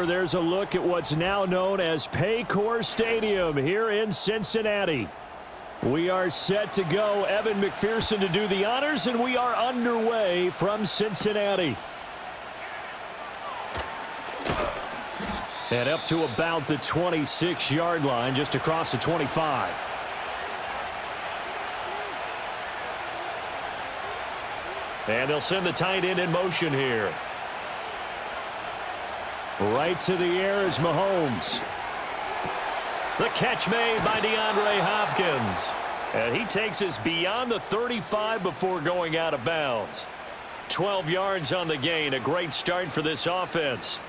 over, there's a look at what's now known as Paycor Stadium here in Cincinnati. We are set to go. Evan McPherson to do the honors, and we are underway from Cincinnati. And up to about the 26-yard line, just across the 25. And they'll send the tight end in motion here. Right to the air is Mahomes. The catch made by DeAndre Hopkins. And he takes us beyond the 35 before going out of bounds. 12 yards on the gain. A great start for this offense.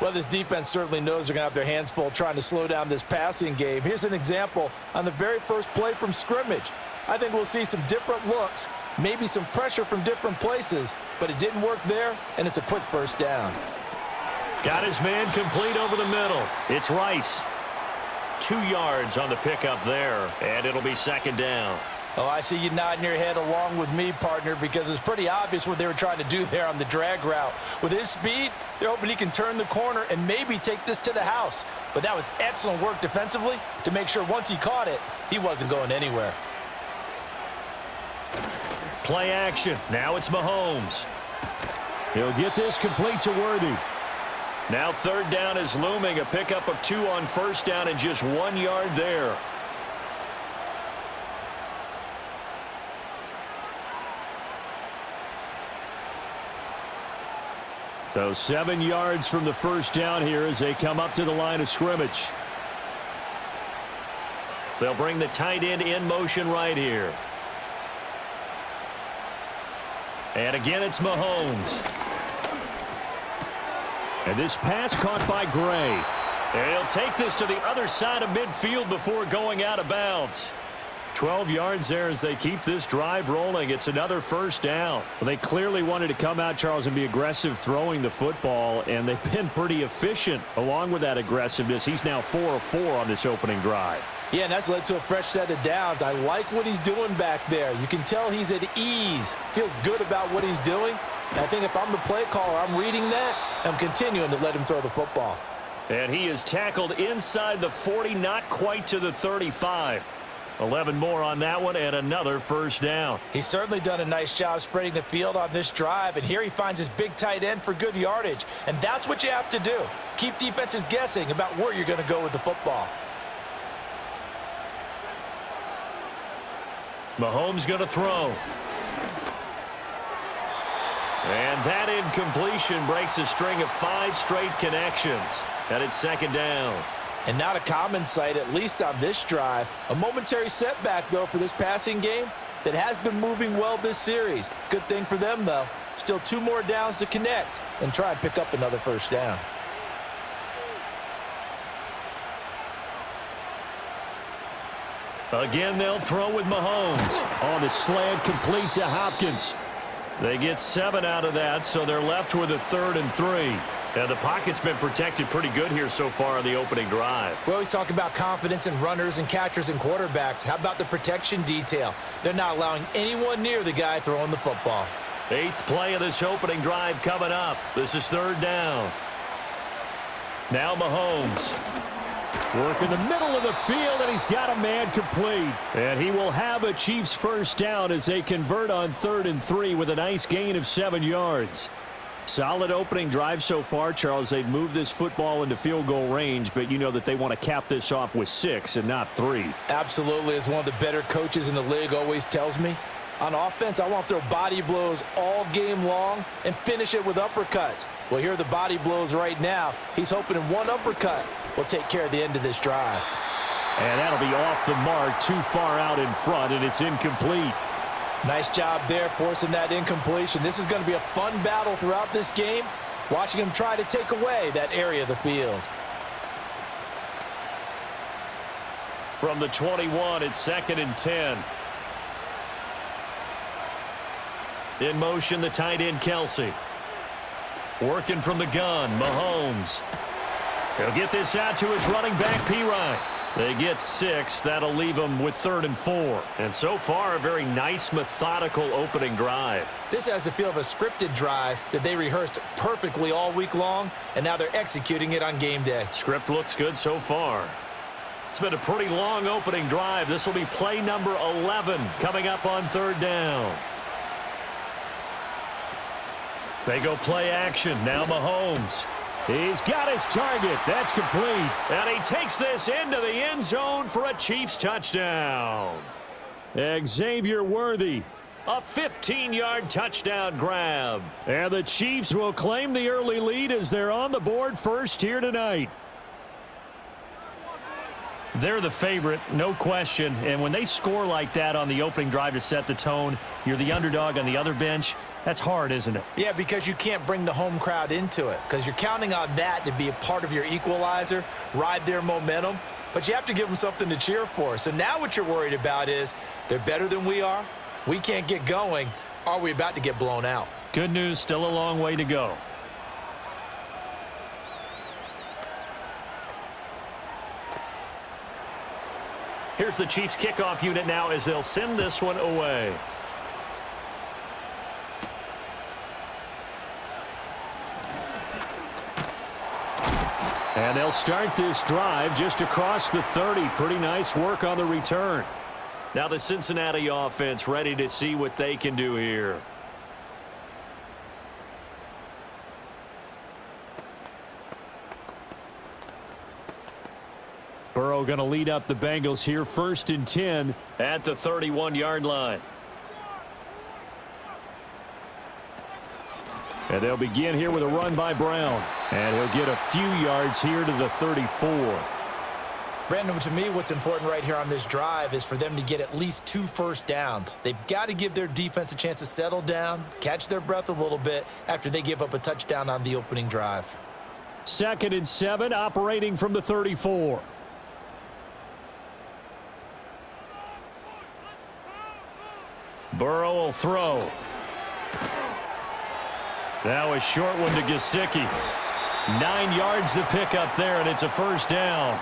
Well, this defense certainly knows they're going to have their hands full trying to slow down this passing game. Here's an example on the very first play from scrimmage. I think we'll see some different looks, maybe some pressure from different places, but it didn't work there, and it's a quick first down. Got his man complete over the middle. It's Rice. 2 yards on the pickup there, and it'll be second down. Oh, I see you nodding your head along with me, partner, because it's pretty obvious what they were trying to do there on the drag route. With his speed, they're hoping he can turn the corner and maybe take this to the house. But that was excellent work defensively to make sure once he caught it, he wasn't going anywhere. Play action. Now it's Mahomes. He'll get this complete to Worthy. Now third down is looming. A pickup of 2 on first down and just 1 yard there. So 7 yards from the first down here as they come up to the line of scrimmage. They'll bring the tight end in motion right here. And again, it's Mahomes. And this pass caught by Gray. And he'll take this to the other side of midfield before going out of bounds. 12 yards there as they keep this drive rolling. It's another first down. Well, they clearly wanted to come out, Charles, and be aggressive throwing the football, and they've been pretty efficient along with that aggressiveness. He's now 4 of 4 on this opening drive. Yeah, and that's led to a fresh set of downs. I like what he's doing back there. You can tell he's at ease. Feels good about what he's doing. And I think if I'm the play caller, I'm reading that. I'm continuing to let him throw the football. And he is tackled inside the 40, not quite to the 35. 11 more on that one, and another first down. He's certainly done a nice job spreading the field on this drive, and here he finds his big tight end for good yardage. And that's what you have to do. Keep defenses guessing about where you're going to go with the football. Mahomes going to throw. And that incompletion breaks a string of 5 straight connections. And it's second down. And not a common sight, at least on this drive. A momentary setback, though, for this passing game that has been moving well this series. Good thing for them, though. Still 2 more downs to connect and try and pick up another first down. Again, they'll throw with Mahomes. On the slant, complete to Hopkins. They get 7 out of that, so they're left with a 3rd and 3. And the pocket's been protected pretty good here so far on the opening drive. We always talk about confidence in runners and catchers and quarterbacks. How about the protection detail? They're not allowing anyone near the guy throwing the football. 8th play of this opening drive coming up. This is 3rd down. Now Mahomes. Work in the middle of the field, and he's got a man complete. And he will have a Chiefs first down as they convert on 3rd and 3 with a nice gain of 7 yards. Solid opening drive so far, Charles. They've moved this football into field goal range, but you know that they want to cap this off with 6 and not 3. Absolutely. As one of the better coaches in the league always tells me, on offense, I want to throw body blows all game long and finish it with uppercuts. Well, here are the body blows right now. He's hoping in one uppercut will take care of the end of this drive. And that'll be off the mark, too far out in front, and it's incomplete. Nice job there forcing that incompletion. This is going to be a fun battle throughout this game, watching him try to take away that area of the field. From the 21, it's 2nd and 10. In motion, the tight end, Kelsey. Working from the gun, Mahomes. He'll get this out to his running back, Pirine. They get 6. That'll leave them with 3rd and 4. And so far, a very nice, methodical opening drive. This has the feel of a scripted drive that they rehearsed perfectly all week long, and now they're executing it on game day. Script looks good so far. It's been a pretty long opening drive. This will be play number 11 coming up on 3rd down. They go play action. Now Mahomes. He's got his target. That's complete. And he takes this into the end zone for a Chiefs touchdown. Xavier Worthy, a 15-yard touchdown grab. And the Chiefs will claim the early lead as they're on the board first here tonight. They're the favorite, no question. And when they score like that on the opening drive to set the tone, you're the underdog on the other bench. That's hard, isn't it? Yeah, because you can't bring the home crowd into it, because you're counting on that to be a part of your equalizer, ride their momentum, but you have to give them something to cheer for. So now what you're worried about is they're better than we are. We can't get going. Are we about to get blown out? Good news, still a long way to go. Here's the Chiefs kickoff unit now as they'll send this one away. And they'll start this drive just across the 30. Pretty nice work on the return. Now the Cincinnati offense ready to see what they can do here. Burrow going to lead up the Bengals here, 1st and 10 at the 31-yard line. And they'll begin here with a run by Brown. And he'll get a few yards here to the 34. Brandon, to me, what's important right here on this drive is for them to get at least 2 first downs. They've got to give their defense a chance to settle down, catch their breath a little bit after they give up a touchdown on the opening drive. 2nd and 7, operating from the 34. Burrow will throw. Now a short one to Gesicki. 9 yards to pick up there, and it's a 1st down.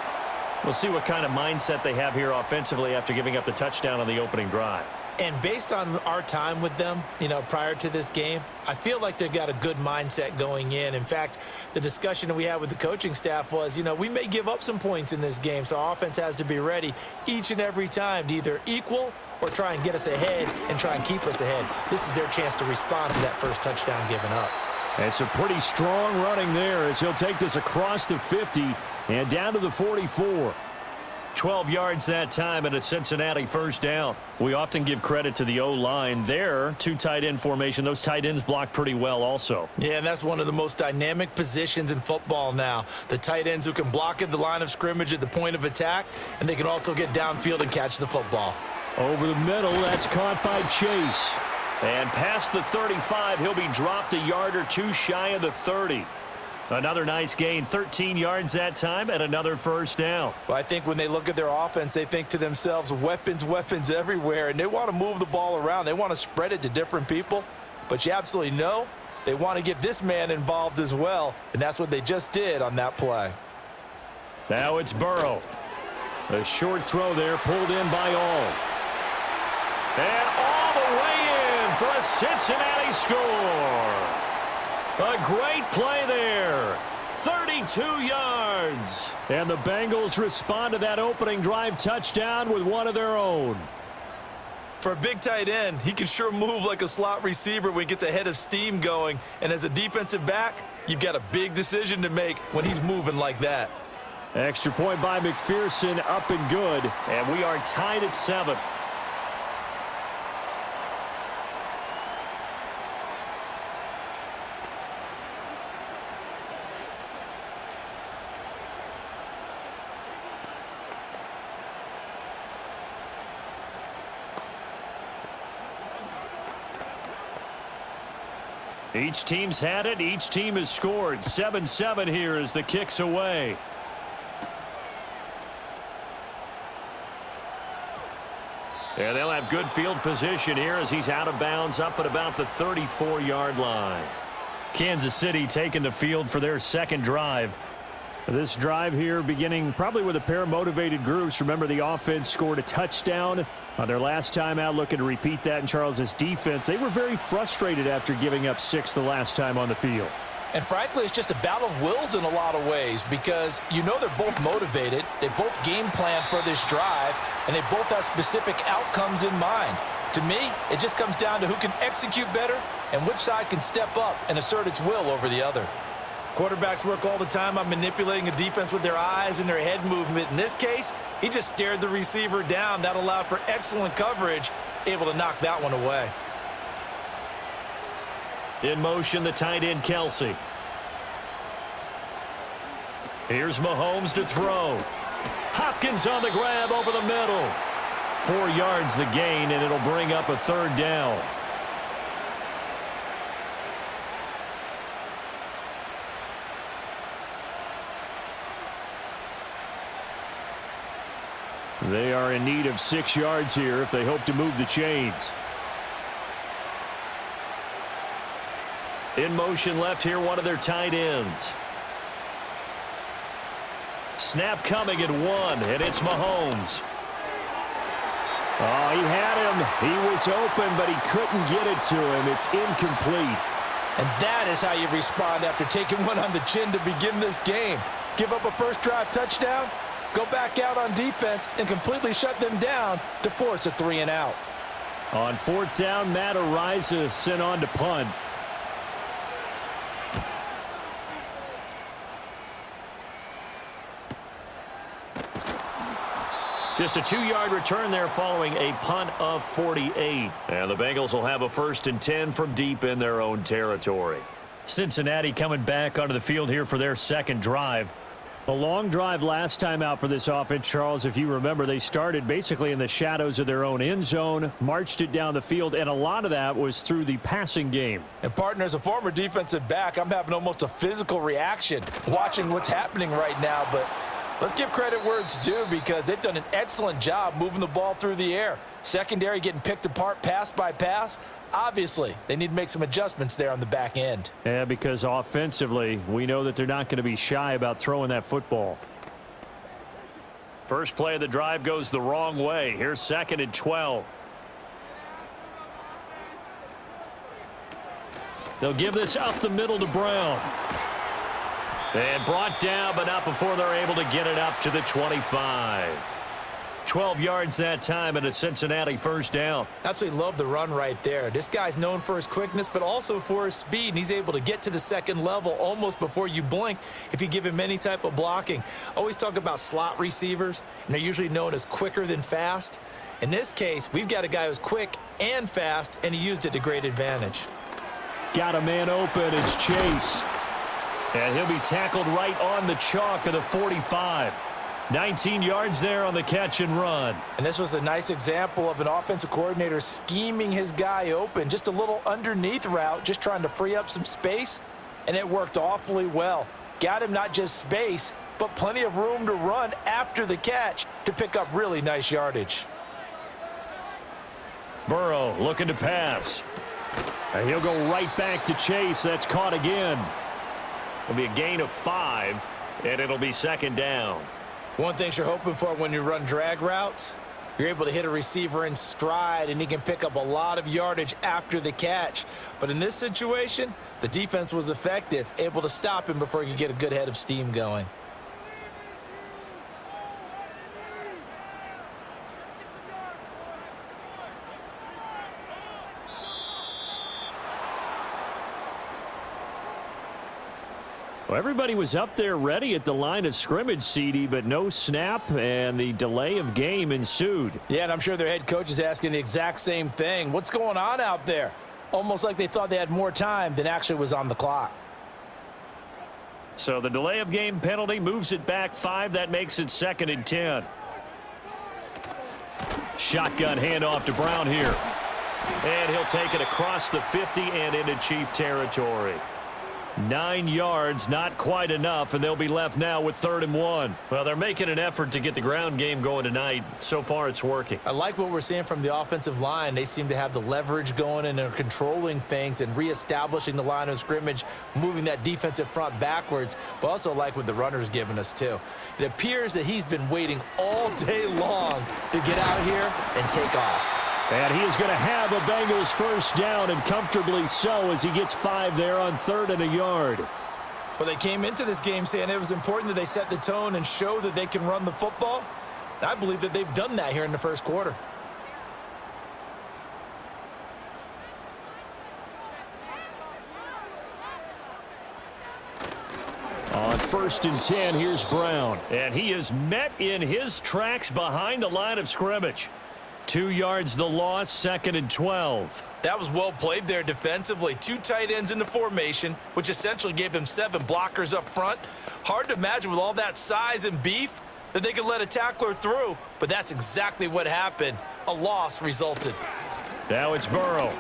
We'll see what kind of mindset they have here offensively after giving up the touchdown on the opening drive. And based on our time with them, prior to this game, I feel like they've got a good mindset going in. In fact, the discussion that we had with the coaching staff was, we may give up some points in this game, so our offense has to be ready each and every time to either equal or try and get us ahead and try and keep us ahead. This is their chance to respond to that first touchdown given up. It's a pretty strong running there as he'll take this across the 50 and down to the 44. 12 yards that time and a Cincinnati 1st down. We often give credit to the O-line there. 2 tight end formation. Those tight ends block pretty well also. Yeah, and that's one of the most dynamic positions in football now. The tight ends who can block at the line of scrimmage at the point of attack, and they can also get downfield and catch the football. Over the middle, that's caught by Chase. And past the 35, he'll be dropped a yard or 2 shy of the 30. Another nice gain, 13 yards that time, and another 1st down. Well, I think when they look at their offense, they think to themselves, weapons, weapons everywhere, and they want to move the ball around. They want to spread it to different people, but you absolutely know they want to get this man involved as well, and that's what they just did on that play. Now it's Burrow. A short throw there, pulled in by all. And all the way in for a Cincinnati score. A great play there. 32 yards. And the Bengals respond to that opening drive touchdown with one of their own. For a big tight end, he can sure move like a slot receiver when he gets a head of steam going. And as a defensive back, you've got a big decision to make when he's moving like that. Extra point by McPherson, up and good. And we are tied at 7. Each team's had it. Each team has scored. 7-7 here as the kick's away. Yeah, they'll have good field position here as he's out of bounds up at about the 34-yard line. Kansas City taking the field for their second drive. This drive here beginning probably with a pair of motivated groups. Remember, the offense scored a touchdown on their last time out, looking to repeat that in Charles's defense. They were very frustrated after giving up 6 the last time on the field. And frankly, it's just a battle of wills in a lot of ways because you know they're both motivated. They both game plan for this drive, and they both have specific outcomes in mind. To me, it just comes down to who can execute better and which side can step up and assert its will over the other. Quarterbacks work all the time on manipulating a defense with their eyes and their head movement. In this case, he just stared the receiver down. That allowed for excellent coverage, able to knock that one away. In motion, the tight end, Kelsey. Here's Mahomes to throw. Hopkins on the grab over the middle. 4 yards the gain, and it'll bring up a 3rd down. They are in need of 6 yards here if they hope to move the chains. In motion left here, one of their tight ends. Snap coming at 1, and it's Mahomes. Oh, he had him. He was open, but he couldn't get it to him. It's incomplete. And that is how you respond after taking one on the chin to begin this game. Give up a first drive touchdown, go back out on defense, and completely shut them down to force a 3-and-out. On 4th down, Matt Ariza sent on to punt. Just a 2-yard return there following a punt of 48. And the Bengals will have a 1st and 10 from deep in their own territory. Cincinnati coming back onto the field here for their 2nd drive. A long drive last time out for this offense, Charles. If you remember, they started basically in the shadows of their own end zone, marched it down the field, and a lot of that was through the passing game. And partner, as a former defensive back, I'm having almost a physical reaction watching what's happening right now, but let's give credit where it's due because they've done an excellent job moving the ball through the air. Secondary getting picked apart pass by pass. Obviously, they need to make some adjustments there on the back end. Yeah, because offensively, we know that they're not going to be shy about throwing that football. First play of the drive goes the wrong way. Here's 2nd and 12. They'll give this up the middle to Brown. And brought down, but not before they're able to get it up to the 25. 12 yards that time, and a Cincinnati 1st down. Absolutely love the run right there. This guy's known for his quickness, but also for his speed, and he's able to get to the 2nd level almost before you blink if you give him any type of blocking. Always talk about slot receivers, and they're usually known as quicker than fast. In this case, we've got a guy who's quick and fast, and he used it to great advantage. Got a man open. It's Chase. And he'll be tackled right on the chalk of the 45. 19 yards there on the catch and run. And this was a nice example of an offensive coordinator scheming his guy open. Just a little underneath route, just trying to free up some space, and it worked awfully well. Got him not just space, but plenty of room to run after the catch to pick up really nice yardage. Burrow looking to pass. And he'll go right back to Chase. That's caught again. It'll be a gain of 5, and it'll be 2nd down. One thing you're hoping for when you run drag routes, you're able to hit a receiver in stride, and he can pick up a lot of yardage after the catch. But in this situation, the defense was effective, able to stop him before he could get a good head of steam going. Well, everybody was up there ready at the line of scrimmage, CD, but no snap, and the delay of game ensued. Yeah, and I'm sure their head coach is asking the exact same thing. What's going on out there? Almost like they thought they had more time than actually was on the clock. So the delay of game penalty moves it back 5. That makes it 2nd and 10. Shotgun handoff to Brown here. And he'll take it across the 50 and into Chief territory. 9 yards, not quite enough, and they'll be left now with 3rd and 1. Well, they're making an effort to get the ground game going tonight. So far, it's working. I like what we're seeing from the offensive line. They seem to have the leverage going and are controlling things and reestablishing the line of scrimmage, moving that defensive front backwards, but also like what the runner's giving us, too. It appears that he's been waiting all day long to get out here and take off. And he is going to have a Bengals first down, and comfortably so, as he gets 5 there on 3rd and a yard. Well, they came into this game saying it was important that they set the tone and show that they can run the football. And I believe that they've done that here in the first quarter. On 1st and 10, here's Brown. And he is met in his tracks behind the line of scrimmage. 2 yards the loss, 2nd and 12. That was well played there defensively. 2 tight ends in the formation, which essentially gave them 7 blockers up front. Hard to imagine with all that size and beef that they could let a tackler through, but that's exactly what happened. A loss resulted. Now it's Burrow.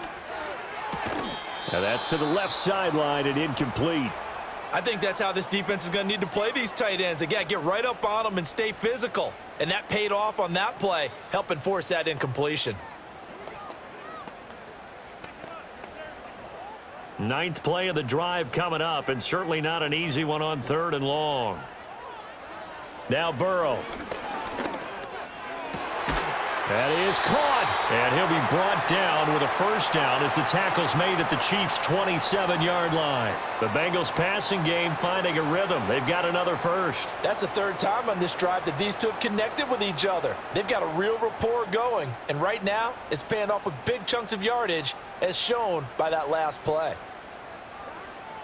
Now that's to the left sideline and incomplete. I think that's how this defense is going to need to play these tight ends. They got to get right up on them and stay physical. And that paid off on that play, helping force that incompletion. 9th play of the drive coming up, and certainly not an easy one on 3rd and long. Now Burrow. That is caught, and he'll be brought down with a first down as the tackle's made at the Chiefs' 27-yard line. The Bengals passing game finding a rhythm. They've got another first. That's the 3rd time on this drive that these two have connected with each other. They've got a real rapport going, and right now it's paying off with big chunks of yardage as shown by that last play.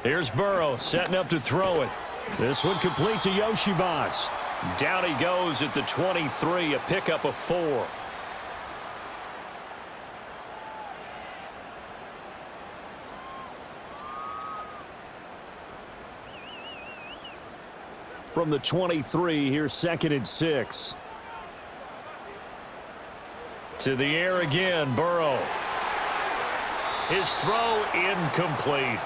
Here's Burrow setting up to throw it. This one complete to Yoshivas. Down he goes at the 23, a pickup of 4. From the 23, here's 2nd and 6. To the air again, Burrow. His throw incomplete.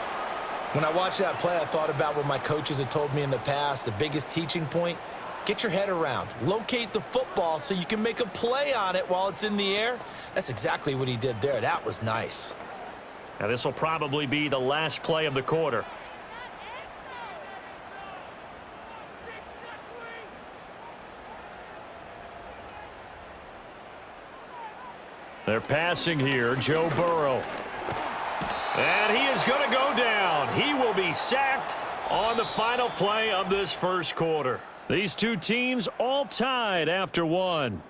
When I watched that play, I thought about what my coaches had told me in the past. The biggest teaching point, get your head around. Locate the football so you can make a play on it while it's in the air. That's exactly what he did there. That was nice. Now this will probably be the last play of the quarter. They're passing here, Joe Burrow. And he is going to go down. He will be sacked on the final play of this first quarter. These two teams all tied after 1.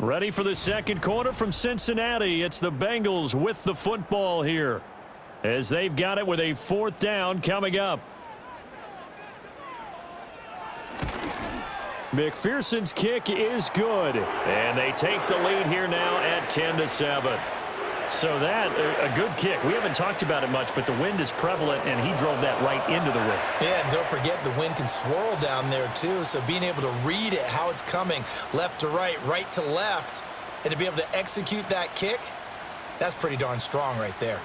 Ready for the second quarter from Cincinnati. It's the Bengals with the football here, as they've got it with a 4th down coming up. McPherson's kick is good, and they take the lead here now at 10-7. So that, a good kick. We haven't talked about it much, but the wind is prevalent, and he drove that right into the wind. Yeah, and don't forget the wind can swirl down there too, so being able to read it, how it's coming, left to right to left, and to be able to execute that kick, that's pretty darn strong right there.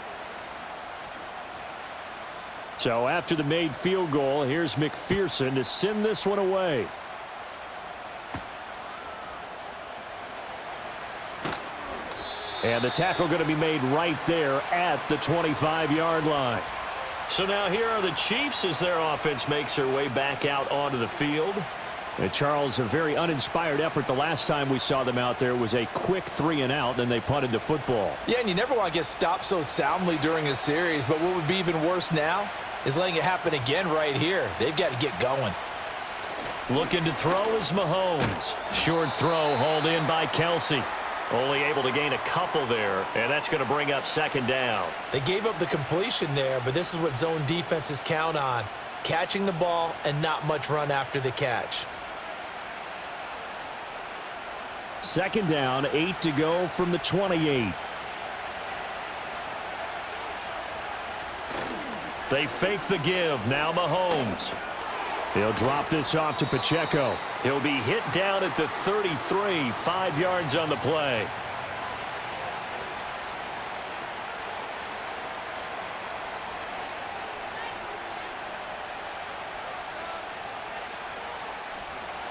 So after the made field goal, here's McPherson to send this one away. And the tackle going to be made right there at the 25-yard line. So now here are the Chiefs as their offense makes their way back out onto the field. And Charles, a very uninspired effort. The last time we saw them out there was a quick 3-and-out, then they punted the football. Yeah, and you never want to get stopped so soundly during a series, but what would be even worse now is letting it happen again right here. They've got to get going. Looking to throw is Mahomes. Short throw hauled in by Kelsey. Only able to gain a couple there, and that's going to bring up 2nd down. They gave up the completion there, but this is what zone defenses count on. Catching the ball and not much run after the catch. 2nd down, 8 to go from the 28. They fake the give. Now Mahomes. He'll drop this off to Pacheco. He'll be hit down at the 33, 5 yards on the play.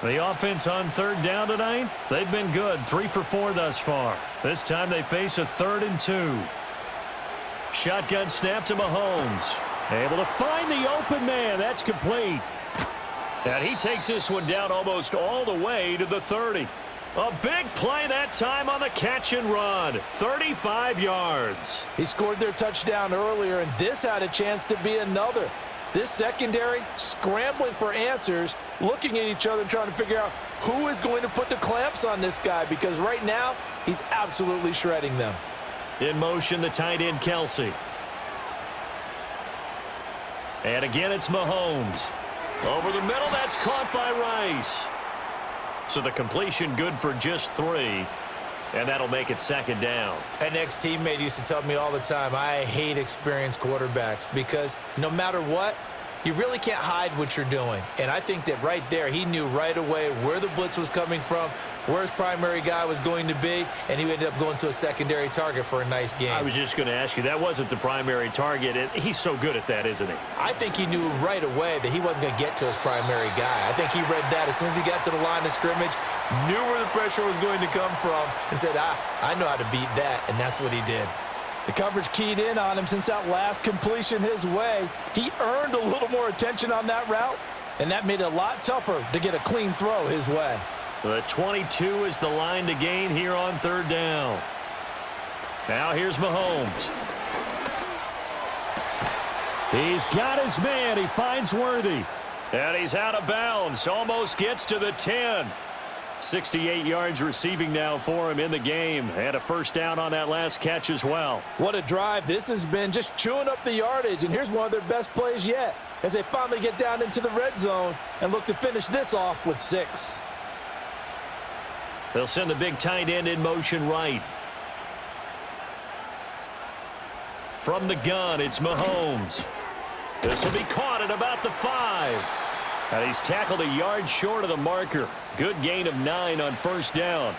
The offense on third down tonight, they've been good, 3 for 4 thus far. This time they face a 3rd and 2. Shotgun snap to Mahomes. Able to find the open man. That's complete. And he takes this one down almost all the way to the 30. A big play that time on the catch and run. 35 yards. He scored their touchdown earlier, and this had a chance to be another. This secondary scrambling for answers, looking at each other, trying to figure out who is going to put the clamps on this guy, because right now he's absolutely shredding them. In motion, the tight end, Kelsey. And again, it's Mahomes. Over the middle, that's caught by Rice. So the completion good for just 3. And that'll make it 2nd down. An ex-teammate used to tell me all the time, I hate experienced quarterbacks because no matter what, you really can't hide what you're doing. And I think that right there, he knew right away where the blitz was coming from, where his primary guy was going to be, and he ended up going to a secondary target for a nice game. I was just going to ask you, that wasn't the primary target, and he's so good at that, isn't he? I think he knew right away that he wasn't going to get to his primary guy. I think he read that as soon as he got to the line of scrimmage, knew where the pressure was going to come from, and said, I know how to beat that, and that's what he did. The coverage keyed in on him since that last completion his way. He earned a little more attention on that route, and that made it a lot tougher to get a clean throw his way. The 22 is the line to gain here on 3rd down. Now here's Mahomes. He's got his man. He finds Worthy. And he's out of bounds. Almost gets to the 10. 68 yards receiving now for him in the game. And a 1st down on that last catch as well. What a drive this has been, just chewing up the yardage. And here's one of their best plays yet as they finally get down into the red zone and look to finish this off with 6. They'll send the big tight end in motion right. From the gun, it's Mahomes. This will be caught at about the 5. And he's tackled a yard short of the marker. Good gain of 9 on 1st down.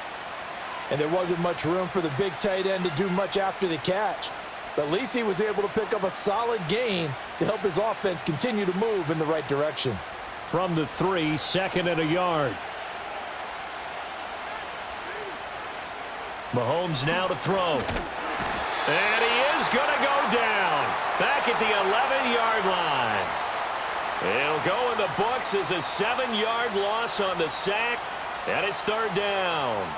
And there wasn't much room for the big tight end to do much after the catch. But at least he was able to pick up a solid gain to help his offense continue to move in the right direction. From the 3, 2nd and a yard. Mahomes now to throw. And he is going to go down. Back at the 11-yard line. It'll go in the books as a 7-yard loss on the sack, and it's 3rd down.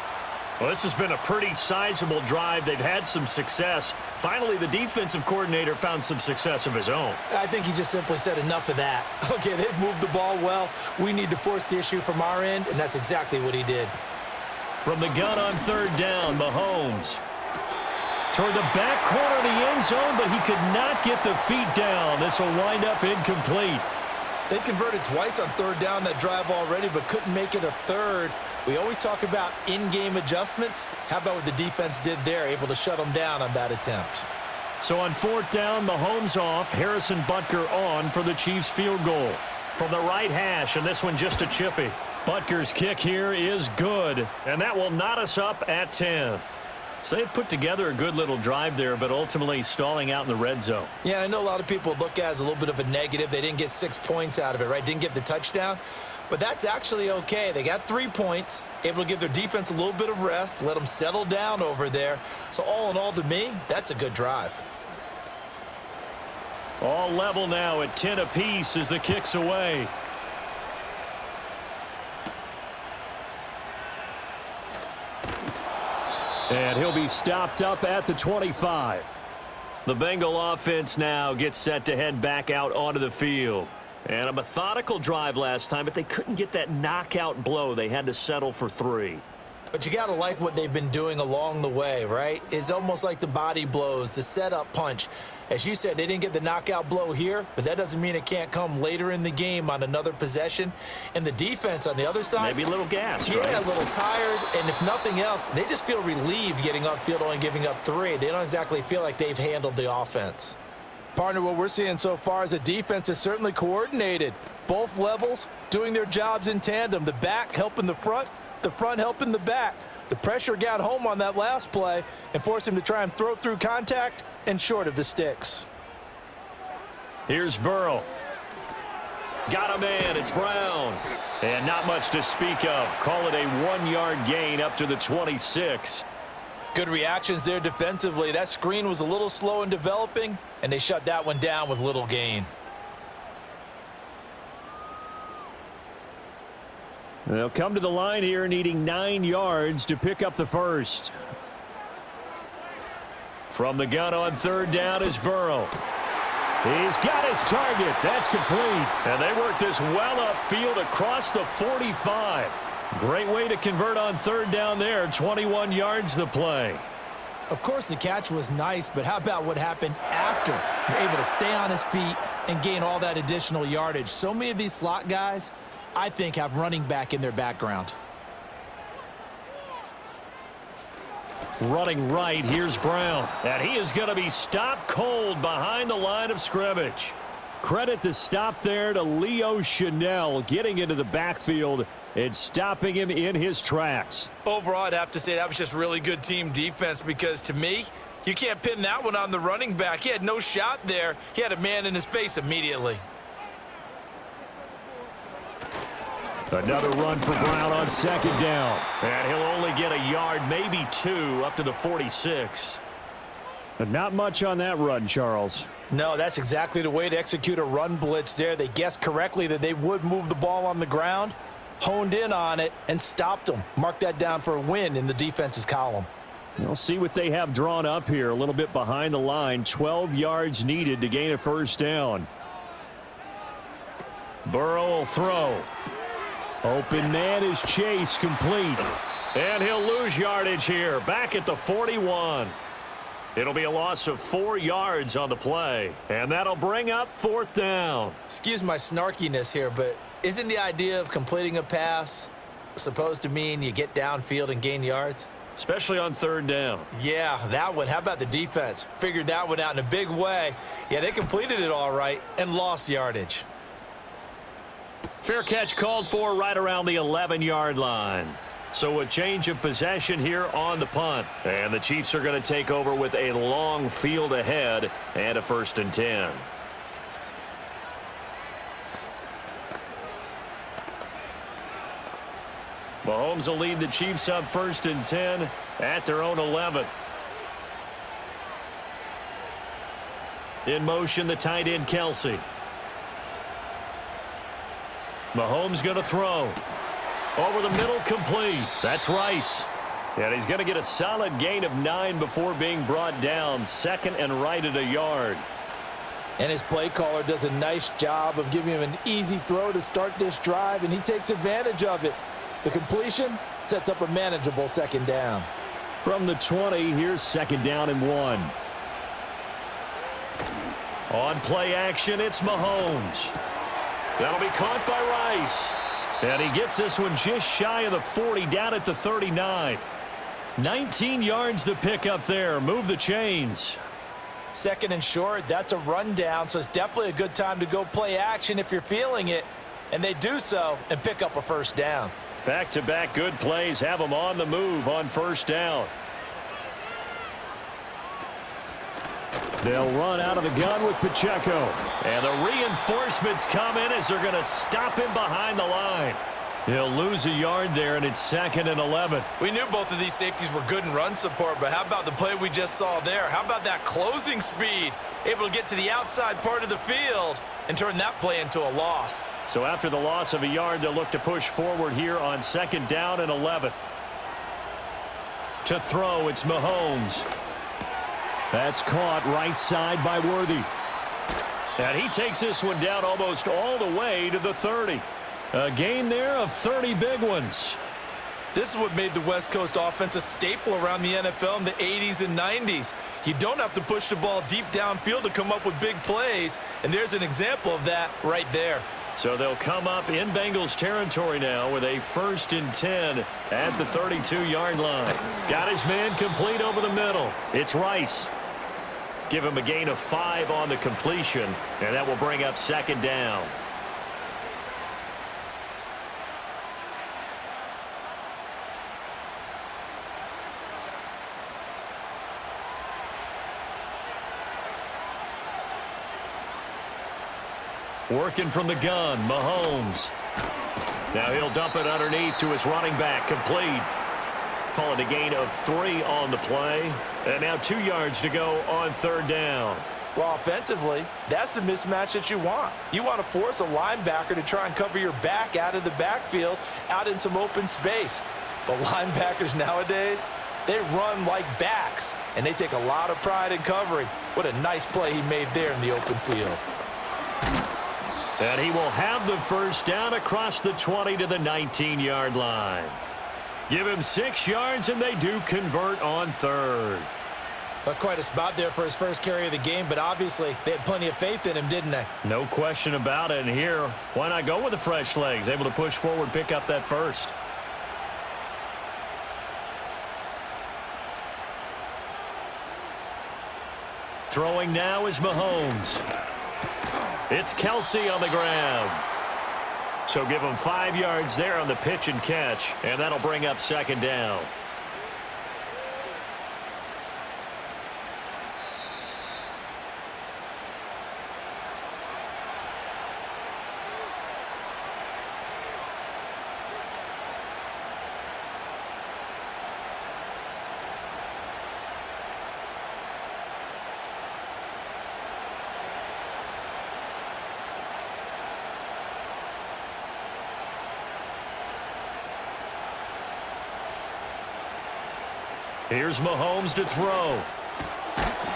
Well, this has been a pretty sizable drive. They've had some success. Finally, the defensive coordinator found some success of his own. I think he just simply said enough of that. Okay, they've moved the ball well. We need to force the issue from our end, and that's exactly what he did. From the gun on 3rd down, Mahomes. Toward the back corner of the end zone, but he could not get the feet down. This will wind up incomplete. They converted twice on 3rd down that drive already, but couldn't make it a 3rd. We always talk about in-game adjustments. How about what the defense did there, able to shut them down on that attempt? So on 4th down, Mahomes off, Harrison Butker on for the Chiefs field goal. From the right hash, and this one just a chippy. Butker's kick here is good, and that will knot us up at 10. So they put together a good little drive there, but ultimately stalling out in the red zone. Yeah, I know a lot of people look at it as a little bit of a negative. They didn't get 6 points out of it, right? Didn't get the touchdown. But that's actually okay. They got 3 points, able to give their defense a little bit of rest, let them settle down over there. So all in all, to me, that's a good drive. All level now at 10 apiece as the kick's away. And he'll be stopped up at the 25. The Bengal offense now gets set to head back out onto the field. And a methodical drive last time, but they couldn't get that knockout blow. They had to settle for 3. But you got to like what they've been doing along the way, right? It's almost like the body blows, the setup punch. As you said, they didn't get the knockout blow here, but that doesn't mean it can't come later in the game on another possession. And the defense on the other side, maybe a little gas, yeah, right? A little tired. And if nothing else, they just feel relieved getting upfield, only giving up 3. They don't exactly feel like they've handled the offense. Partner, what we're seeing so far is a defense is certainly coordinated. Both levels doing their jobs in tandem. The back helping the front helping the back. The pressure got home on that last play and forced him to try and throw through contact and short of the sticks. Here's Burrow. Got a man. It's Brown. And not much to speak of. Call it a 1-yard gain up to the 26. Good reactions there defensively. That screen was a little slow in developing, and they shut that one down with little gain. They'll come to the line here needing 9 yards to pick up the first. From the gun on third down is Burrow. He's got his target. That's complete. And they work this well upfield across the 45. Great way to convert on third down there. 21 yards the play. Of course, the catch was nice, but how about what happened after? Able to stay on his feet and gain all that additional yardage. So many of these slot guys, I think, have running back in their background. Running right, here's Brown. And he is going to be stopped cold behind the line of scrimmage. Credit the stop there to Leo Chanel getting into the backfield and stopping him in his tracks. Overall, I'd have to say that was just really good team defense because, to me, you can't pin that one on the running back. He had no shot there. He had a man in his face immediately. Another run for Brown on second down. And he'll only get a yard, maybe 2, up to the 46. But not much on that run, Charles. No, that's exactly the way to execute a run blitz there. They guessed correctly that they would move the ball on the ground, honed in on it, and stopped them. Mark that down for a win in the defense's column. We'll see what they have drawn up here. A little bit behind the line. 12 yards needed to gain a first down. Burrow will throw. Open man is Chase, complete. And he'll lose yardage here. Back at the 41. It'll be a loss of 4 yards on the play. And that'll bring up fourth down. Excuse my snarkiness here, but isn't the idea of completing a pass supposed to mean you get downfield and gain yards? Especially on third down. Yeah, that one. How about the defense? Figured that one out in a big way. Yeah, they completed it all right and lost yardage. Fair catch called for right around the 11-yard line. So a change of possession here on the punt. And the Chiefs are going to take over with a long field ahead and a 1st and 10. Mahomes will lead the Chiefs up 1st and 10 at their own 11. In motion, the tight end, Kelsey. Mahomes going to throw. Over the middle, complete. That's Rice. And he's going to get a solid gain of 9 before being brought down. Second and right at a yard. And his play caller does a nice job of giving him an easy throw to start this drive, and he takes advantage of it. The completion sets up a manageable second down. From the 20, here's 2nd down and 1. On play action, it's Mahomes. That'll be caught by Rice. And he gets this one just shy of the 40, down at the 39. 19 yards to pick up there. Move the chains. Second and short, that's a rundown, so it's definitely a good time to go play action if you're feeling it. And they do so and pick up a first down. Back-to-back good plays have them on the move on first down. They'll run out of the gun with Pacheco. And the reinforcements come in as they're going to stop him behind the line. He'll lose a yard there, and it's 2nd and 11. We knew both of these safeties were good in run support, but how about the play we just saw there? How about that closing speed? Able to get to the outside part of the field and turn that play into a loss. So after the loss of a yard, they'll look to push forward here on 2nd down and 11. To throw, it's Mahomes. That's caught right side by Worthy. And he takes this one down almost all the way to the 30. A gain there of 30 big ones. This is what made the West Coast offense a staple around the NFL in the 80s and 90s. You don't have to push the ball deep downfield to come up with big plays, and there's an example of that right there. So they'll come up in Bengals territory now with a 1st and 10 at the 32-yard line. Got his man complete over the middle. It's Rice. Give him a gain of 5 on the completion, and that will bring up second down. Working from the gun, Mahomes. Now he'll dump it underneath to his running back, complete. Call it a gain of 3 on the play. And now 2 yards to go on third down. Well, offensively, that's the mismatch that you want. You want to force a linebacker to try and cover your back out of the backfield, out in some open space. But linebackers nowadays, they run like backs, and they take a lot of pride in covering. What a nice play he made there in the open field. And he will have the first down across the 20 to the 19-yard line. Give him 6 yards, and they do convert on third. That's quite a spot there for his first carry of the game, but obviously they had plenty of faith in him, didn't they? No question about it. And here, why not go with the fresh legs? Able to push forward, pick up that first. Throwing now is Mahomes. It's Kelsey on the ground. So give him 5 yards there on the pitch and catch, and that'll bring up second down. Here's Mahomes to throw.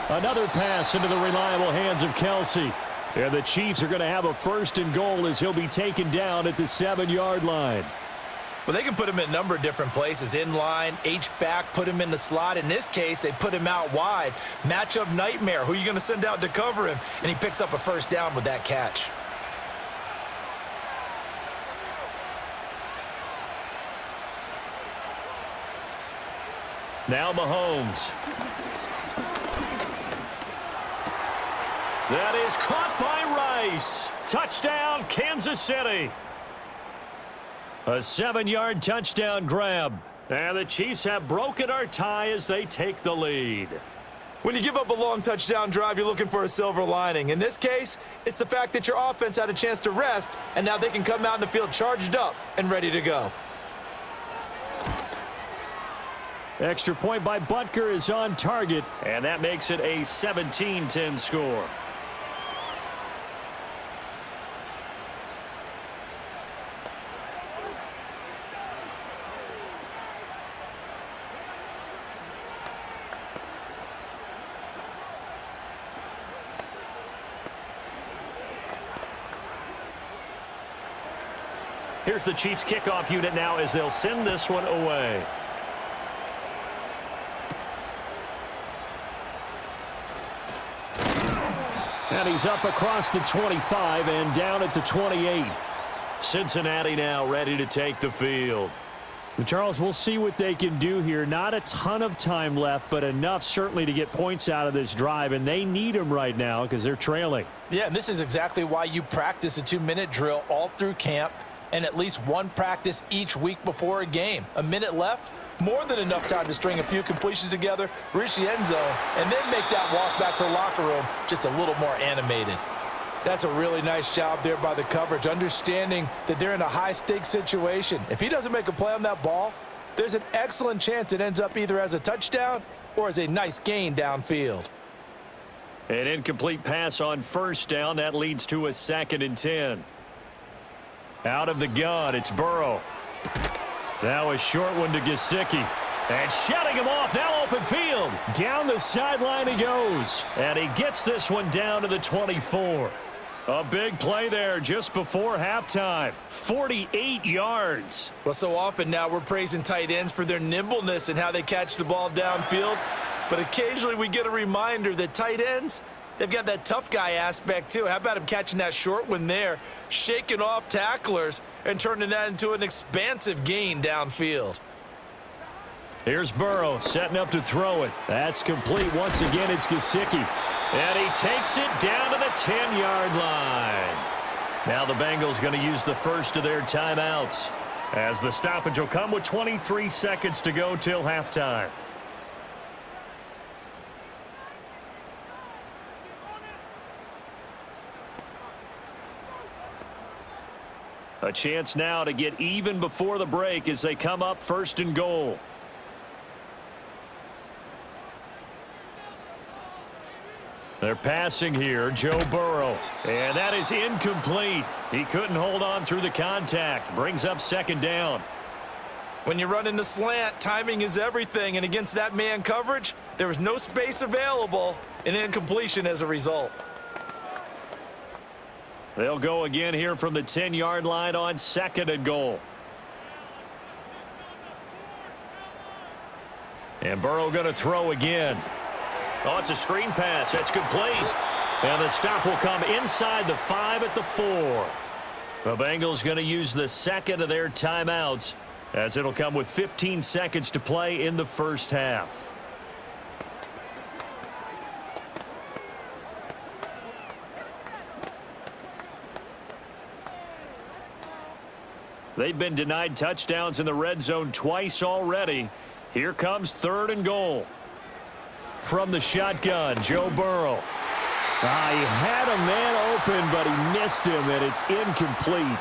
Another pass into the reliable hands of Kelsey. And the Chiefs are going to have a first and goal as he'll be taken down at the 7-yard line. Well, they can put him in a number of different places. In line, H-back, put him in the slot. In this case, they put him out wide. Matchup nightmare. Who are you going to send out to cover him? And he picks up a first down with that catch. Now Mahomes. That is caught by Rice. Touchdown, Kansas City. A 7-yard touchdown grab. And the Chiefs have broken our tie as they take the lead. When you give up a long touchdown drive, you're looking for a silver lining. In this case, it's the fact that your offense had a chance to rest, and now they can come out in the field charged up and ready to go. Extra point by Butker is on target, and that makes it a 17-10 score. Here's the Chiefs kickoff unit now as they'll send this one away. And he's up across the 25 and down at the 28. Cincinnati now ready to take the field. Charles, we'll see what they can do here. Not a ton of time left, but enough certainly to get points out of this drive, and they need them right now because they're trailing. Yeah, and this is exactly why you practice a 2-minute drill all through camp and at least one practice each week before a game. A minute left, more than enough time to string a few completions together, reach the end zone, and then make that walk back to the locker room just a little more animated. That's a really nice job there by the coverage, understanding that they're in a high-stakes situation. If he doesn't make a play on that ball, there's an excellent chance it ends up either as a touchdown or as a nice gain downfield. An incomplete pass on first down. That leads to a 2nd and 10. Out of the gun, it's Burrow. Now a short one to Gesicki. And shutting him off, now open field. Down the sideline he goes. And he gets this one down to the 24. A big play there just before halftime. 48 yards. Well, so often now we're praising tight ends for their nimbleness and how they catch the ball downfield. But occasionally we get a reminder that tight ends, they've got that tough guy aspect too. How about him catching that short one there, shaking off tacklers, and turning that into an expansive gain downfield. Here's Burrow setting up to throw it. That's complete. Once again, it's Gesicki. And he takes it down to the 10-yard line. Now the Bengals going to use the first of their timeouts, as the stoppage will come with 23 seconds to go till halftime. A chance now to get even before the break as they come up first and goal. They're passing here, Joe Burrow. And that is incomplete. He couldn't hold on through the contact. Brings up second down. When you run in the slant, timing is everything. And against that man coverage, there was no space available, and incompletion as a result. They'll go again here from the 10-yard line on second and goal. And Burrow going to throw again. Oh, it's a screen pass. That's complete. And the stop will come inside the 5 at the 4. The Bengals going to use the second of their timeouts, as it'll come with 15 seconds to play in the first half. They've been denied touchdowns in the red zone twice already. Here comes third and goal. From the shotgun, Joe Burrow. He had a man open, but he missed him, and it's incomplete.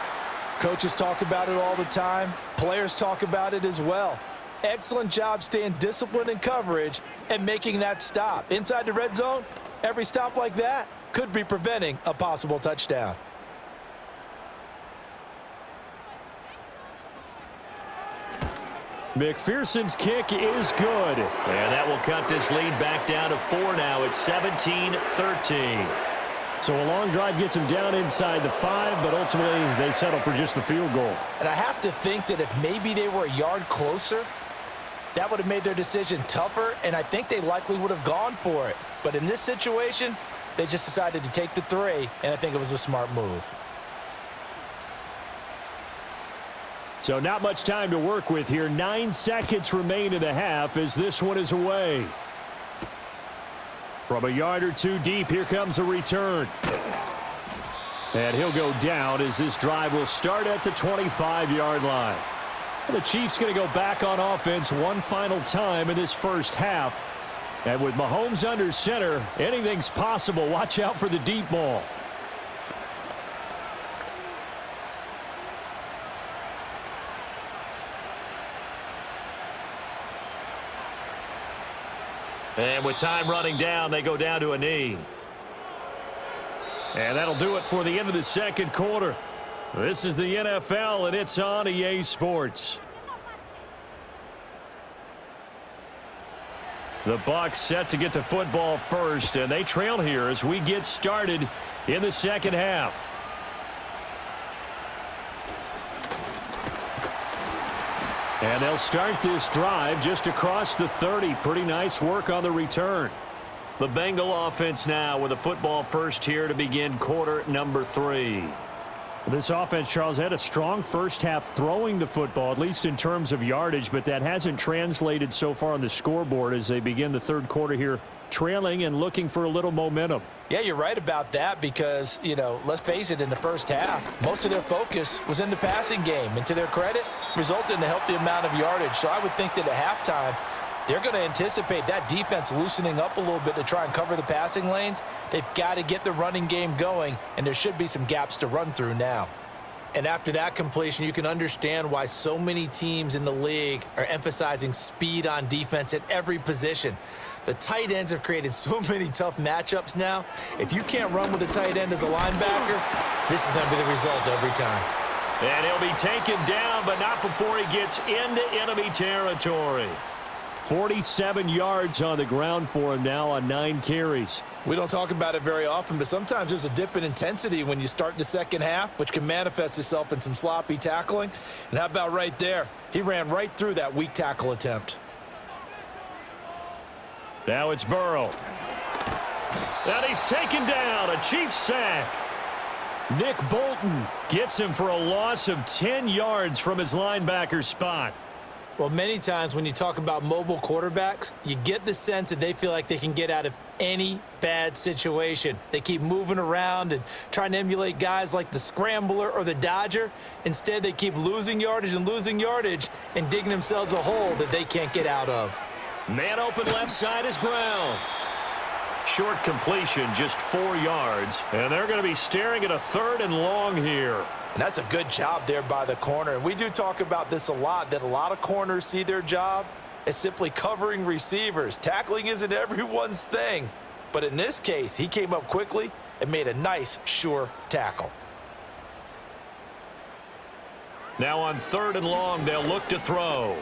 Coaches talk about it all the time. Players talk about it as well. Excellent job staying disciplined in coverage and making that stop. Inside the red zone, every stop like that could be preventing a possible touchdown. McPherson's kick is good. And that will cut this lead back down to 4 now. It's 17-13. So a long drive gets them down inside the 5, but ultimately they settle for just the field goal. And I have to think that if maybe they were a yard closer, that would have made their decision tougher, and I think they likely would have gone for it. But in this situation, they just decided to take the 3, and I think it was a smart move. So not much time to work with here. 9 seconds remain in the half as this one is away. From a yard or two deep, here comes a return. And he'll go down as this drive will start at the 25-yard line. The Chiefs going to go back on offense one final time in this first half. And with Mahomes under center, anything's possible. Watch out for the deep ball. And with time running down, they go down to a knee. And that'll do it for the end of the second quarter. This is the NFL, and it's on EA Sports. The Bucs set to get the football first, and they trail here as we get started in the second half. And they'll start this drive just across the 30. Pretty nice work on the return. The Bengal offense now with a football first here to begin quarter number 3. This offense, Charles, had a strong first half throwing the football, at least in terms of yardage, but that hasn't translated so far on the scoreboard as they begin the third quarter here, trailing and looking for a little momentum. Yeah, you're right about that because, let's face it, in the first half, most of their focus was in the passing game. And to their credit, resulted in a healthy amount of yardage. So I would think that at halftime, they're going to anticipate that defense loosening up a little bit to try and cover the passing lanes. They've got to get the running game going, and there should be some gaps to run through now. And after that completion, you can understand why so many teams in the league are emphasizing speed on defense at every position. The tight ends have created so many tough matchups now. If you can't run with a tight end as a linebacker, this is going to be the result every time. And he'll be taken down, but not before he gets into enemy territory. 47 yards on the ground for him now on 9 carries. We don't talk about it very often, but sometimes there's a dip in intensity when you start the second half, which can manifest itself in some sloppy tackling. And how about right there? He ran right through that weak tackle attempt. Now it's Burrow. And he's taken down. A Chiefs sack. Nick Bolton gets him for a loss of 10 yards from his linebacker spot. Well, many times when you talk about mobile quarterbacks, you get the sense that they feel like they can get out of any bad situation. They keep moving around and trying to emulate guys like the Scrambler or the Dodger. Instead, they keep losing yardage and digging themselves a hole that they can't get out of. Man open left side is Brown. Short completion, just 4 yards. And they're going to be staring at a 3rd and long here. And that's a good job there by the corner. And we do talk about this a lot, that a lot of corners see their job as simply covering receivers. Tackling isn't everyone's thing. But in this case, he came up quickly and made a nice, sure tackle. Now on 3rd and long, they'll look to throw.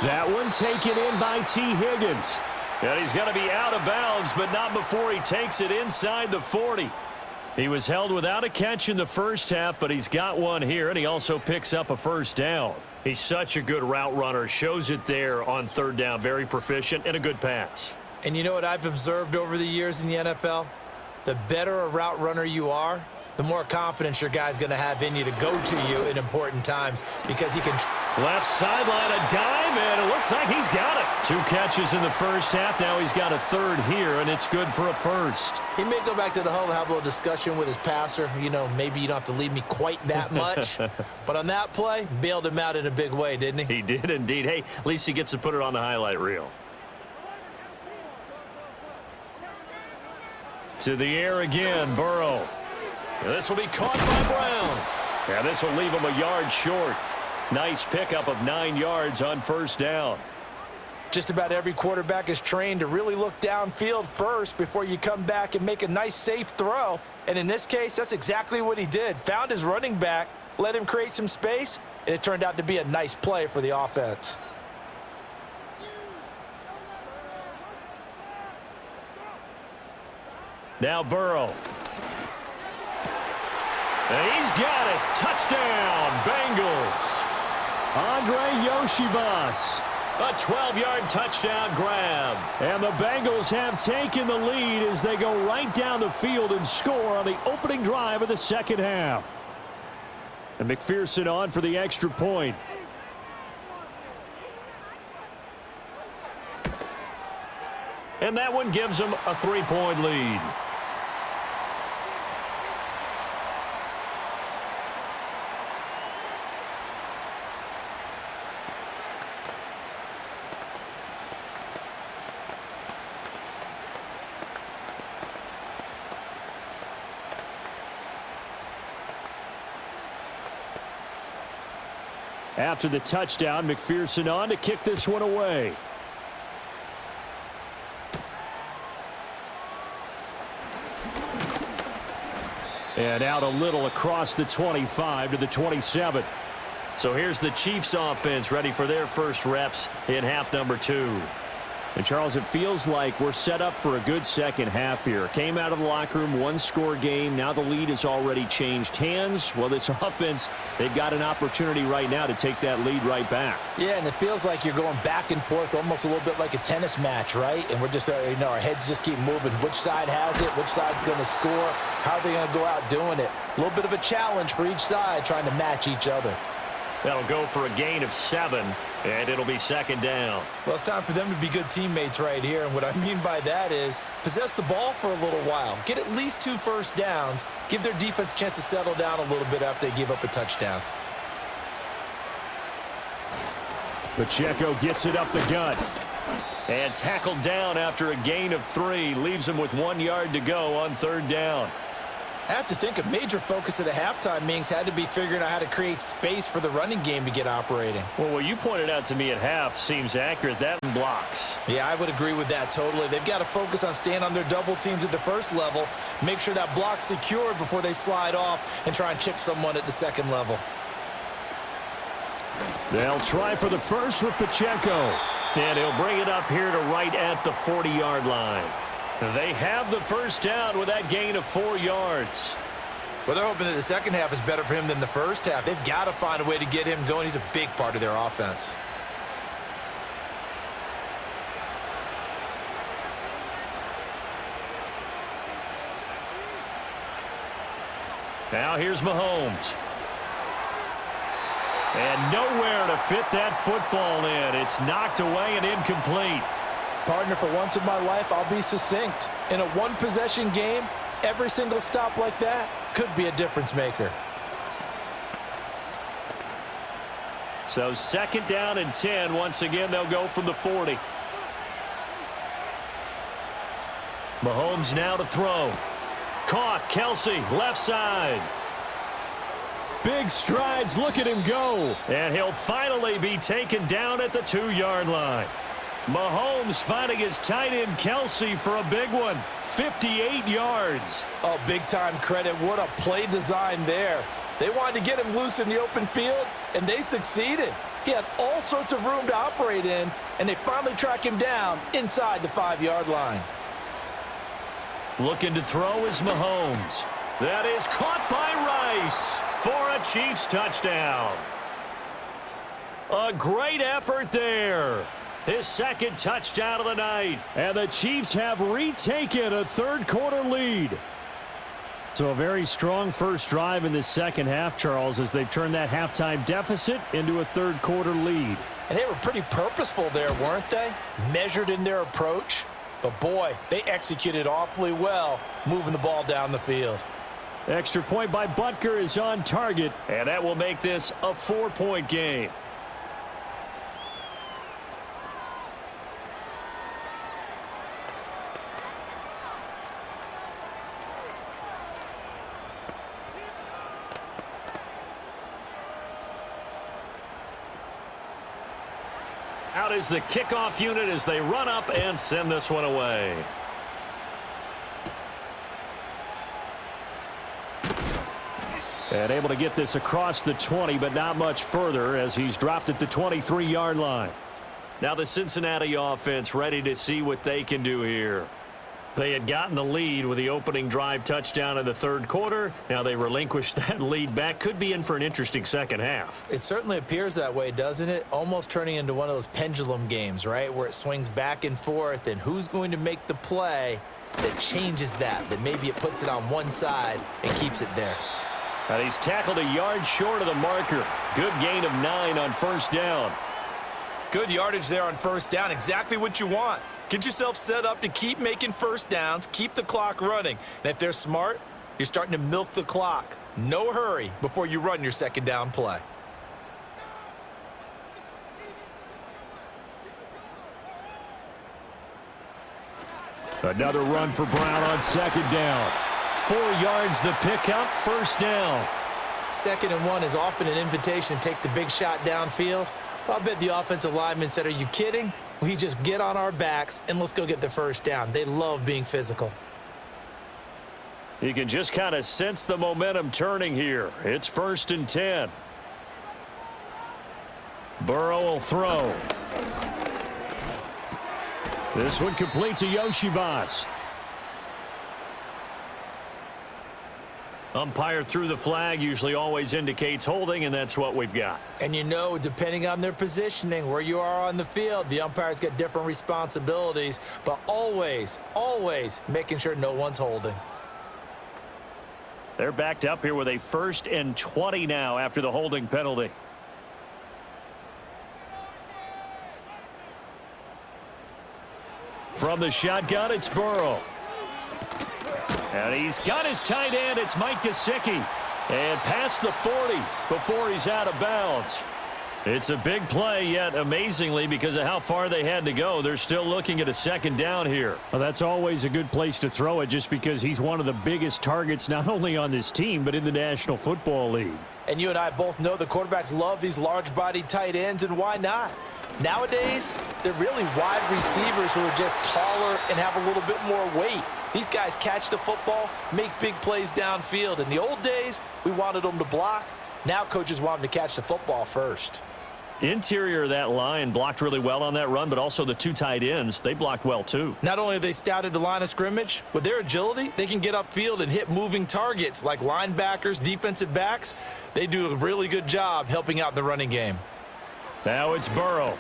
That one taken in by T. Higgins. And he's going to be out of bounds, but not before he takes it inside the 40. He was held without a catch in the first half, but he's got one here, and he also picks up a first down. He's such a good route runner. Shows it there on 3rd down. Very proficient and a good pass. And you know what I've observed over the years in the NFL? The better a route runner you are, the more confidence your guy's going to have in you to go to you in important times because he can... Left sideline, a dive, and it looks like he's got it. 2 catches in the first half. Now he's got a 3rd here, and it's good for a first. He may go back to the huddle and have a little discussion with his passer. You know, maybe you don't have to leave me quite that much. But on that play, bailed him out in a big way, didn't he? He did indeed. Hey, at least he gets to put it on the highlight reel. To the air again, Burrow. And this will be caught by Brown. And this will leave him a yard short. Nice pickup of 9 yards on first down. Just about every quarterback is trained to really look downfield first before you come back and make a nice, safe throw. And in this case, that's exactly what he did. Found his running back, let him create some space, and it turned out to be a nice play for the offense. Now Burrow. And he's got it. Touchdown, Bengals. Andre Yoshibas. A 12-yard touchdown grab. And the Bengals have taken the lead as they go right down the field and score on the opening drive of the second half. And McPherson on for the extra point. And that one gives them a 3-point lead. After the touchdown, McPherson on to kick this one away. And out a little across the 25 to the 27. So here's the Chiefs offense ready for their first reps in half number 2. And, Charles, it feels like we're set up for a good second half here. Came out of the locker room, 1-score game. Now the lead has already changed hands. Well, this offense, they've got an opportunity right now to take that lead right back. Yeah, and it feels like you're going back and forth almost a little bit like a tennis match, right? And we're just, our heads just keep moving. Which side has it? Which side's going to score? How are they going to go out doing it? A little bit of a challenge for each side trying to match each other. That'll go for a gain of 7, and it'll be second down. Well, it's time for them to be good teammates right here, and what I mean by that is possess the ball for a little while. Get at least 2 first downs. Give their defense a chance to settle down a little bit after they give up a touchdown. Pacheco gets it up the gut. And tackled down after a gain of 3. Leaves him with 1 yard to go on third down. I have to think a major focus of the halftime meetings had to be figuring out how to create space for the running game to get operating. Well, what you pointed out to me at half seems accurate. That blocks. Yeah, I would agree with that totally. They've got to focus on staying on their double teams at the first level, make sure that block's secured before they slide off and try and chip someone at the second level. They'll try for the first with Pacheco. And he'll bring it up here to right at the 40-yard line. They have the first down with that gain of 4 yards. Well, they're hoping that the second half is better for him than the first half. They've got to find a way to get him going. He's a big part of their offense. Now here's Mahomes. And nowhere to fit that football in. It's knocked away and incomplete. Partner, for once in my life, I'll be succinct. In a one-possession game, every single stop like that could be a difference maker. So 2nd down and 10. Once again, they'll go from the 40. Mahomes now to throw. Caught. Kelsey, left side. Big strides. Look at him go. And he'll finally be taken down at the 2-yard line. Mahomes finding his tight end Kelsey for a big one. 58 yards. Oh, big-time credit. What a play design there. They wanted to get him loose in the open field, and they succeeded. He had all sorts of room to operate in, and they finally track him down inside the 5-yard line. Looking to throw is Mahomes. That is caught by Rice for a Chiefs touchdown. A great effort there. His 2nd touchdown of the night. And the Chiefs have retaken a 3rd-quarter lead. So a very strong first drive in the second half, Charles, as they've turned that halftime deficit into a 3rd-quarter lead. And they were pretty purposeful there, weren't they? Measured in their approach. But, boy, they executed awfully well, moving the ball down the field. Extra point by Butker is on target, and that will make this a 4-point game. Out is the kickoff unit as they run up and send this one away. And able to get this across the 20, but not much further as he's dropped at the 23-yard line. Now the Cincinnati offense ready to see what they can do here. They had gotten the lead with the opening drive touchdown in the 3rd quarter. Now they relinquished that lead back. Could be in for an interesting second half. It certainly appears that way, doesn't it? Almost turning into one of those pendulum games, right, where it swings back and forth, and who's going to make the play that changes that maybe it puts it on one side and keeps it there. And he's tackled a yard short of the marker. Good gain of 9 on 1st down. Good yardage there on 1st down. Exactly what you want. Get yourself set up to keep making 1st downs, keep the clock running. And if they're smart, you're starting to milk the clock. No hurry before you run your 2nd down play. Another run for Brown on 2nd down. 4 yards the pickup, 1st down. 2nd and 1 is often an invitation to take the big shot downfield. Well, I bet the offensive lineman said, "Are you kidding? We just get on our backs and let's go get the 1st down." They love being physical. You can just kind of sense the momentum turning here. It's 1st and 10. Burrow will throw. This one complete to Yoshivas. Umpire threw the flag, usually always indicates holding, and that's what we've got. And you know, depending on their positioning, where you are on the field, the umpire's got different responsibilities, but always, always making sure no one's holding. They're backed up here with a 1st and 20 now after the holding penalty. From the shotgun, it's Burrow. And he's got his tight end. It's Mike Gesicki. And past the 40 before he's out of bounds. It's a big play, yet amazingly, because of how far they had to go, they're still looking at a 2nd down here. Well, that's always a good place to throw it, just because he's one of the biggest targets not only on this team but in the National Football League. And you and I both know the quarterbacks love these large-bodied tight ends, and why not? Nowadays, they're really wide receivers who are just taller and have a little bit more weight. These guys catch the football, make big plays downfield. In the old days, we wanted them to block. Now coaches want them to catch the football first. Interior of that line blocked really well on that run, but also the 2 tight ends, they blocked well too. Not only have they scouted the line of scrimmage, with their agility, they can get upfield and hit moving targets like linebackers, defensive backs. They do a really good job helping out in the running game. Now it's Burrow.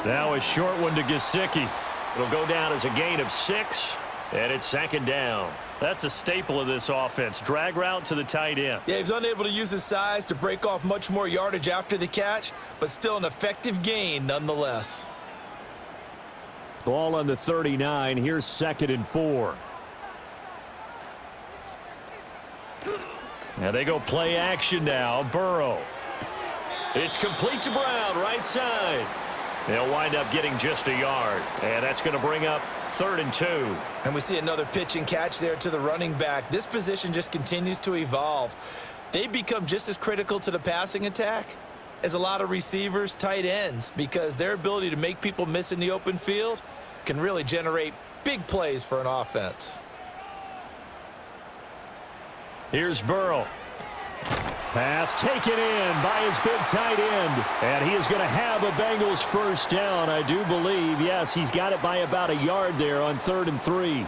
Now a short one to Gesicki. It'll go down as a gain of 6. And it's second down. That's a staple of this offense. Drag route to the tight end. Yeah, he's unable to use his size to break off much more yardage after the catch, but still an effective gain nonetheless. Ball on the 39. Here's 2nd and 4. Now they go play action now. Burrow. It's complete to Brown, right side. They'll wind up getting just a yard. And that's going to bring up 3rd and 2. And we see another pitch and catch there to the running back. This position just continues to evolve. They become just as critical to the passing attack as a lot of receivers, tight ends, because their ability to make people miss in the open field can really generate big plays for an offense. Here's Burrow. Pass taken in by his big tight end. And he is going to have a Bengals first down, I do believe. Yes, he's got it by about a yard there on 3rd and 3.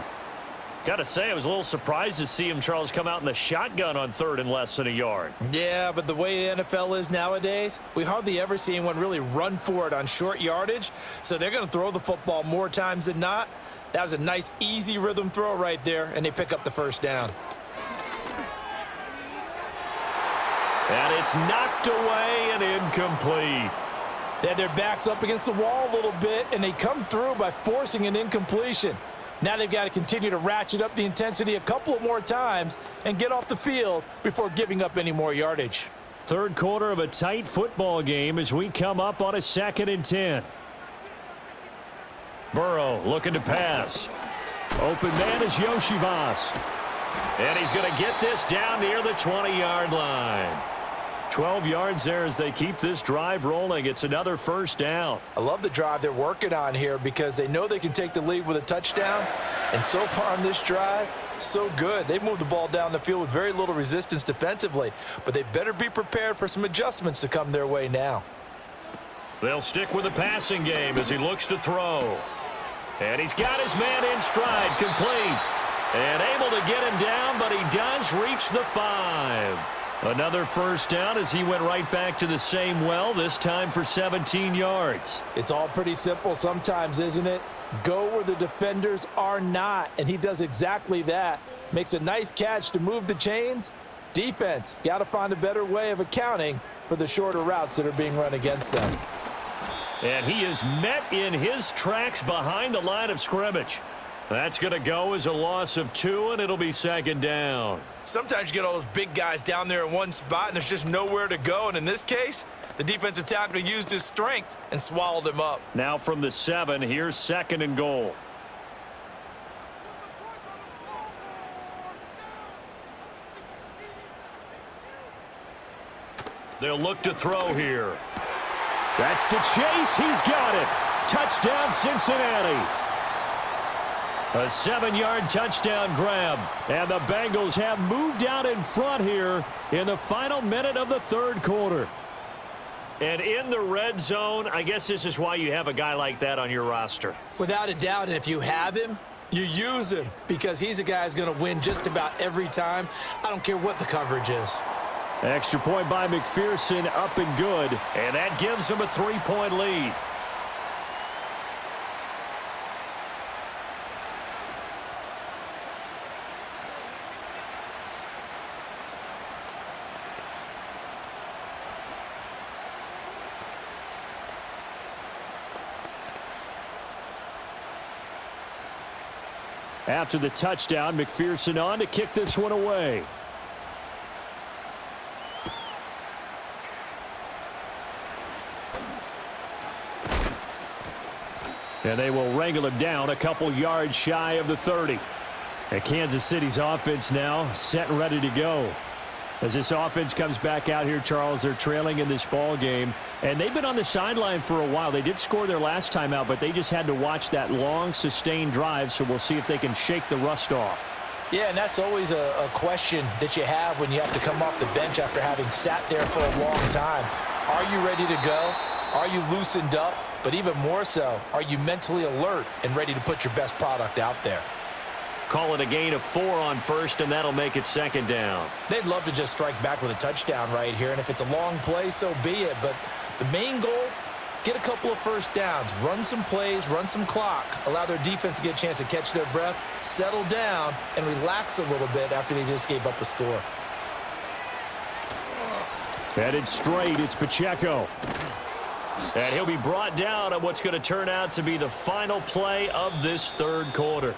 Got to say, I was a little surprised to see him, Charles, come out in the shotgun on 3rd and less than a yard. Yeah, but the way the NFL is nowadays, we hardly ever see anyone really run for it on short yardage. So they're going to throw the football more times than not. That was a nice, easy rhythm throw right there, and they pick up the first down. And it's knocked away and incomplete. They had their backs up against the wall a little bit, and they come through by forcing an incompletion. Now they've got to continue to ratchet up the intensity a couple of more times and get off the field before giving up any more yardage. 3rd quarter of a tight football game as we come up on a 2nd and 10. Burrow looking to pass. Open man is Yoshivas. And he's going to get this down near the 20-yard line. 12 yards there as they keep this drive rolling. It's another first down. I love the drive they're working on here because they know they can take the lead with a touchdown. And so far on this drive, so good. They've moved the ball down the field with very little resistance defensively. But they better be prepared for some adjustments to come their way now. They'll stick with the passing game as he looks to throw. And he's got his man in stride, complete. And able to get him down, but he does reach the 5. Another first down as he went right back to the same well, this time for 17 yards. It's all pretty simple sometimes, isn't it? Go where the defenders are not, and he does exactly that. Makes a nice catch to move the chains. Defense, got to find a better way of accounting for the shorter routes that are being run against them. And he is met in his tracks behind the line of scrimmage. That's going to go as a loss of 2, and it'll be 2nd down. Sometimes you get all those big guys down there in one spot, and there's just nowhere to go. And in this case, the defensive tackle used his strength and swallowed him up. Now from the 7, here's 2nd and goal. They'll look to throw here. That's to Chase. He's got it. Touchdown, Cincinnati. A 7-yard touchdown grab. And the Bengals have moved out in front here in the final minute of the 3rd quarter. And in the red zone, I guess this is why you have a guy like that on your roster. Without a doubt, and if you have him, you use him because he's a guy who's going to win just about every time. I don't care what the coverage is. Extra point by McPherson, up and good. And that gives them a 3-point lead. After the touchdown, McPherson on to kick this one away. And they will wrangle him down a couple yards shy of the 30. And Kansas City's offense now set and ready to go. As this offense comes back out here, Charles, they're trailing in this ball game. And they've been on the sideline for a while. They did score their last time out, but they just had to watch that long, sustained drive. So we'll see if they can shake the rust off. Yeah, and that's always a question that you have when you have to come off the bench after having sat there for a long time. Are you ready to go? Are you loosened up? But even more so, are you mentally alert and ready to put your best product out there? Call it a gain of 4 on first, and that'll make it 2nd down. They'd love to just strike back with a touchdown right here, and if it's a long play, so be it. But the main goal get a couple of first downs, run some plays, run some clock, allow their defense to get a chance to catch their breath, settle down, and relax a little bit after they just gave up a score. Headed straight, it's Pacheco. And he'll be brought down on what's going to turn out to be the final play of this third quarter.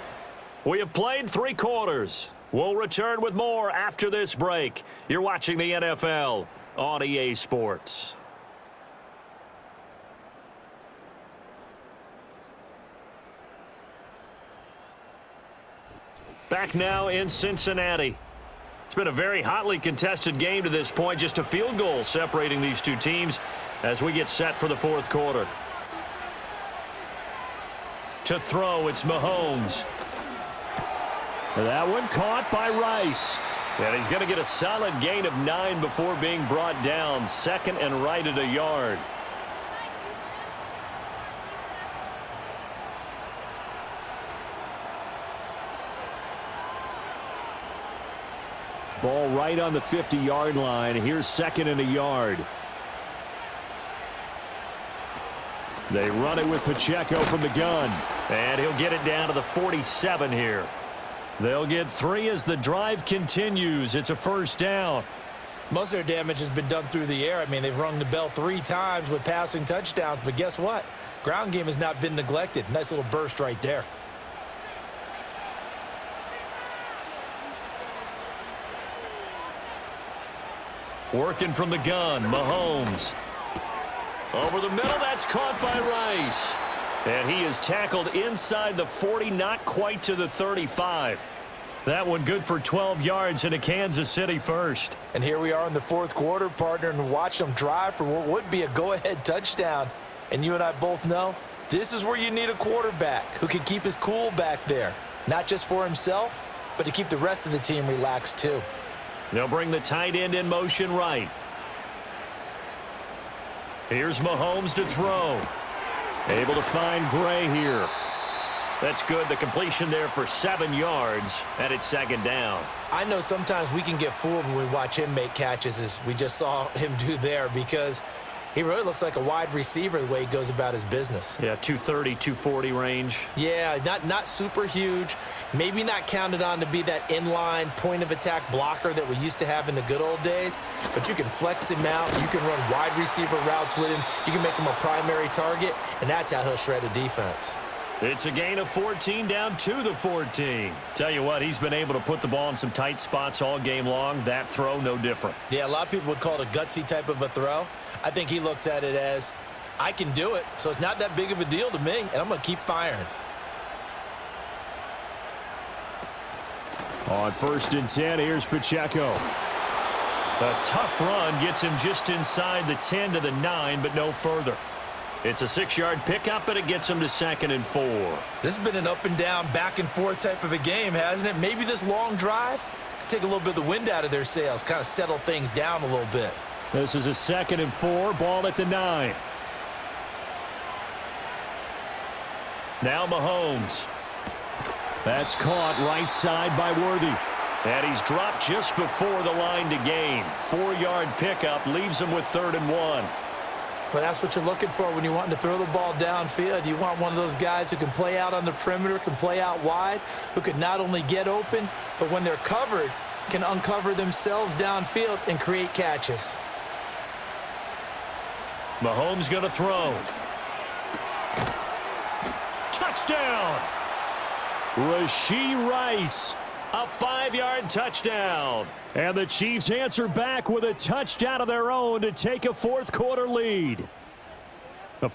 We have played 3 quarters. We'll return with more after this break. You're watching the NFL on EA Sports. Back now in Cincinnati. It's been a very hotly contested game to this point. Just a field goal separating these two teams as we get set for the fourth quarter. To throw, it's Mahomes. That one caught by Rice. And he's going to get a solid gain of 9 before being brought down. Second and right at a yard. Ball right on the 50-yard line. Here's second and a yard. They run it with Pacheco from the gun. And he'll get it down to the 47 here. They'll get 3 as the drive continues. It's a first down. Most of their damage has been done through the air. I mean, they've rung the bell 3 times with passing touchdowns, but guess what? Ground game has not been neglected. Nice little burst right there. Working from the gun, Mahomes. Over the middle, that's caught by Rice. And he is tackled inside the 40, not quite to the 35. That one good for 12 yards and a Kansas City first. And here we are in the fourth quarter, partner, and watch them drive for what would be a go-ahead touchdown. And you and I both know this is where you need a quarterback who can keep his cool back there. Not just for himself, but to keep the rest of the team relaxed too. They'll bring the tight end in motion right. Here's Mahomes to throw. Able to find Gray here. That's good. The completion there for 7 yards, and it's second down. I know sometimes we can get fooled when we watch him make catches, as we just saw him do there, because he really looks like a wide receiver the way he goes about his business. Yeah, 230, 240 range. Yeah, not super huge. Maybe not counted on to be that inline point-of-attack blocker that we used to have in the good old days. But you can flex him out. You can run wide receiver routes with him. You can make him a primary target, and that's how he'll shred a defense. It's a gain of 14 down to the 14. Tell you what, he's been able to put the ball in some tight spots all game long. That throw, no different. Yeah, a lot of people would call it a gutsy type of a throw. I think he looks at it as, I can do it, so it's not that big of a deal to me, and I'm going to keep firing. On 1st and 10, here's Pacheco. A tough run gets him just inside the 10 to the 9, but no further. It's a 6-yard pickup, and it gets him to 2nd and 4. This has been an up and down, back and forth type of a game, hasn't it? Maybe this long drive could take a little bit of the wind out of their sails, kind of settle things down a little bit. This is a 2nd and 4, ball at the 9. Now Mahomes. That's caught right side by Worthy. And he's dropped just before the line to gain. 4-yard pickup leaves him with 3rd and 1. Well, that's what you're looking for when you're wanting to throw the ball downfield. You want one of those guys who can play out on the perimeter, can play out wide, who can not only get open, but when they're covered, can uncover themselves downfield and create catches. Mahomes going to throw. Touchdown! Rashee Rice. A 5-yard touchdown. And the Chiefs answer back with a touchdown of their own to take a fourth-quarter lead.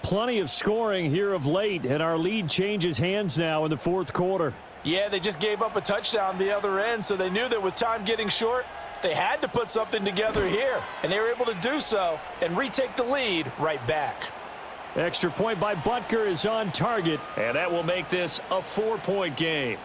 Plenty of scoring here of late, and our lead changes hands now in the fourth quarter. Yeah, they just gave up a touchdown the other end, so they knew that with time getting short, they had to put something together here, and they were able to do so and retake the lead right back. Extra point by Butker is on target. And that will make this a 4-point game.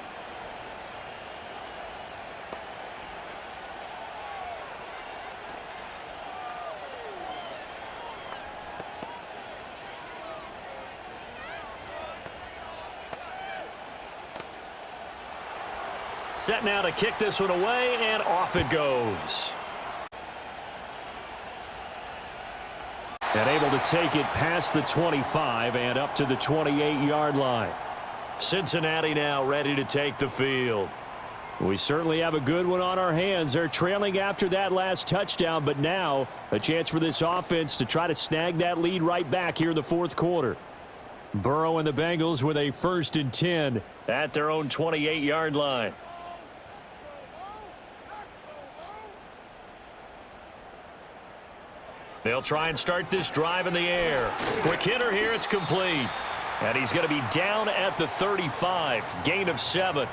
Set now to kick this one away, and off it goes. And able to take it past the 25 and up to the 28-yard line. Cincinnati now ready to take the field. We certainly have a good one on our hands. They're trailing after that last touchdown, but now a chance for this offense to try to snag that lead right back here in the fourth quarter. Burrow and the Bengals with a 1st and 10 at their own 28-yard line. They'll try and start this drive in the air. Quick hitter here, it's complete. And he's going to be down at the 35, gain of 7.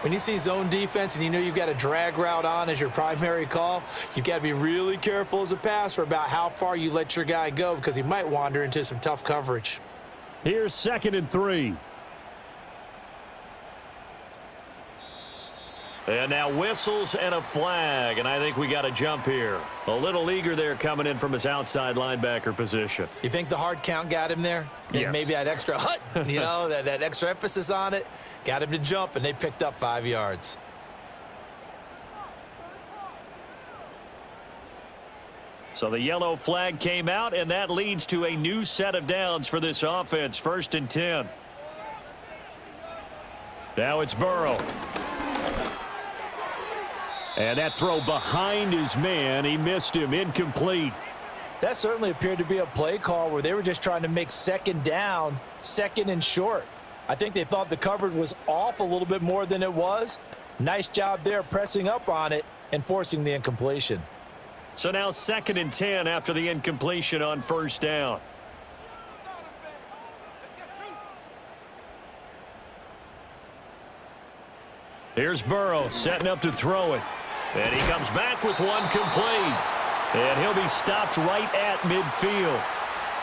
When you see zone defense and you know you've got a drag route on as your primary call, you've got to be really careful as a passer about how far you let your guy go because he might wander into some tough coverage. Here's 2nd and 3. And now whistles and a flag, and I think we got a jump here. A little eager there coming in from his outside linebacker position. You think the hard count got him there? Yes. Maybe that extra hut, you know, that extra emphasis on it, got him to jump, and they picked up 5 yards. So the yellow flag came out, and that leads to a new set of downs for this offense. 1st and 10. Now it's Burrow. And that throw behind his man, he missed him, incomplete. That certainly appeared to be a play call where they were just trying to make 2nd down, 2nd and short. I think they thought the coverage was off a little bit more than it was. Nice job there pressing up on it and forcing the incompletion. So now 2nd and 10 after the incompletion on 1st down. Here's Burrow setting up to throw it. And he comes back with one complete. And he'll be stopped right at midfield.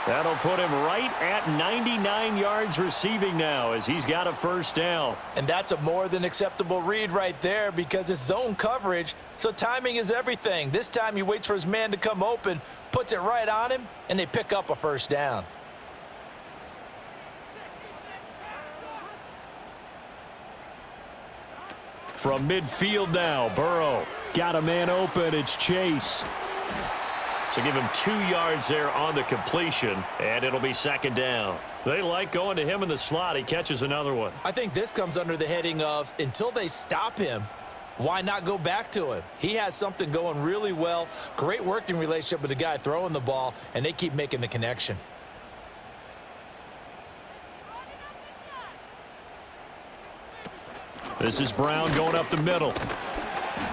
That'll put him right at 99 yards receiving now as he's got a 1st down. And that's a more than acceptable read right there because it's zone coverage, so timing is everything. This time he waits for his man to come open, puts it right on him, and they pick up a 1st down. From midfield now, Burrow got a man open. It's Chase. So give him 2 yards there on the completion, and it'll be 2nd down. They like going to him in the slot. He catches another one. I think this comes under the heading of until they stop him, why not go back to him? He has something going really well. Great working relationship with the guy throwing the ball, and they keep making the connection. This is Brown going up the middle.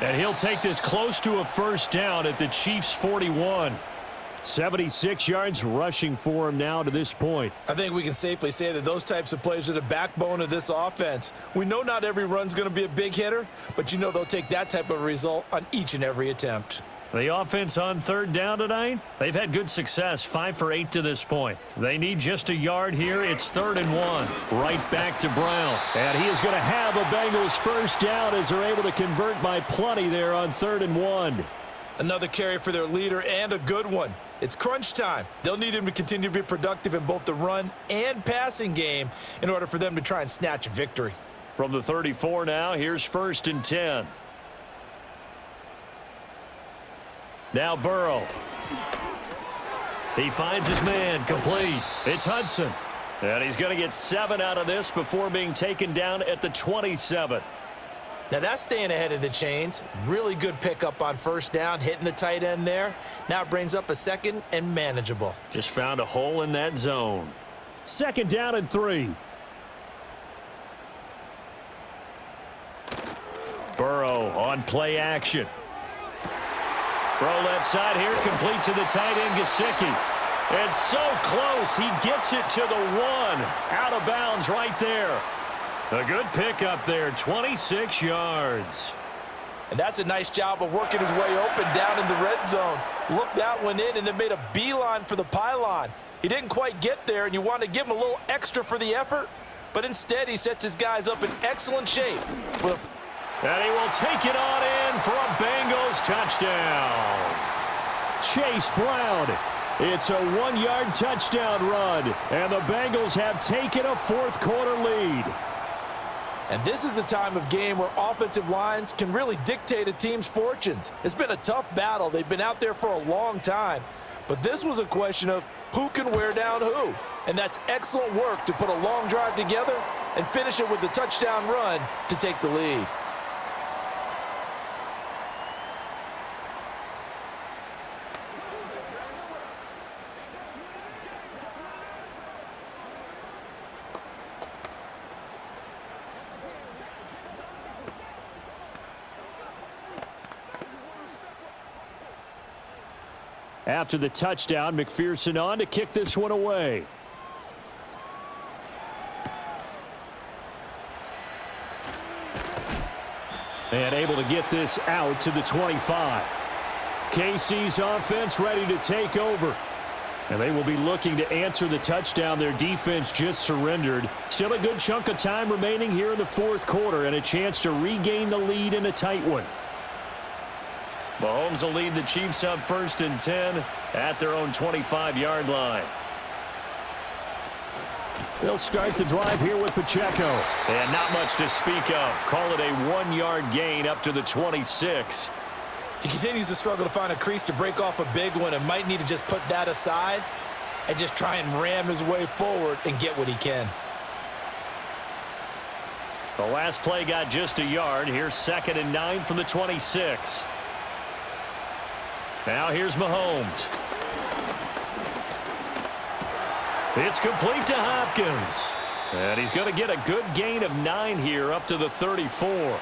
And he'll take this close to a 1st down at the Chiefs' 41. 76 yards rushing for him now to this point. I think we can safely say that those types of plays are the backbone of this offense. We know not every run's going to be a big hitter, but you know they'll take that type of result on each and every attempt. The offense on 3rd down tonight, they've had good success, 5 for 8 to this point. They need just a yard here. It's 3rd and 1. Right back to Brown. And he is going to have a Bengals 1st down as they're able to convert by plenty there on 3rd and 1. Another carry for their leader and a good one. It's crunch time. They'll need him to continue to be productive in both the run and passing game in order for them to try and snatch a victory. From the 34 now, here's 1st and 10. Now Burrow. He finds his man, complete. It's Hudson. And he's going to get 7 out of this before being taken down at the 27. Now that's staying ahead of the chains. Really good pickup on 1st down, hitting the tight end there. Now it brings up a 2nd and manageable. Just found a hole in that zone. 2nd down and 3. Burrow on play action. Throw left side here, complete to the tight end, Gesicki. And so close, he gets it to the 1. Out of bounds right there. A good pickup there, 26 yards. And that's a nice job of working his way open down in the red zone. Looked that one in and then made a beeline for the pylon. He didn't quite get there, and you want to give him a little extra for the effort, but instead he sets his guys up in excellent shape. And he will take it on in for a Bengals touchdown. Chase Brown. It's a 1-yard touchdown run, and the Bengals have taken a 4th quarter lead. And this is a time of game where offensive lines can really dictate a team's fortunes. It's been a tough battle. They've been out there for a long time. But this was a question of who can wear down who. And that's excellent work to put a long drive together and finish it with the touchdown run to take the lead. After the touchdown, McPherson on to kick this one away. And able to get this out to the 25. KC's offense ready to take over. And they will be looking to answer the touchdown their defense just surrendered. Still a good chunk of time remaining here in the fourth quarter and a chance to regain the lead in a tight one. Mahomes will lead the Chiefs up 1st and 10 at their own 25-yard line. They'll start the drive here with Pacheco. And not much to speak of. Call it a 1-yard gain up to the 26. He continues to struggle to find a crease to break off a big one and might need to just put that aside and just try and ram his way forward and get what he can. The last play got just a yard. Here's 2nd and 9 from the 26. Now here's Mahomes. It's complete to Hopkins. And he's going to get a good gain of 9 here up to the 34.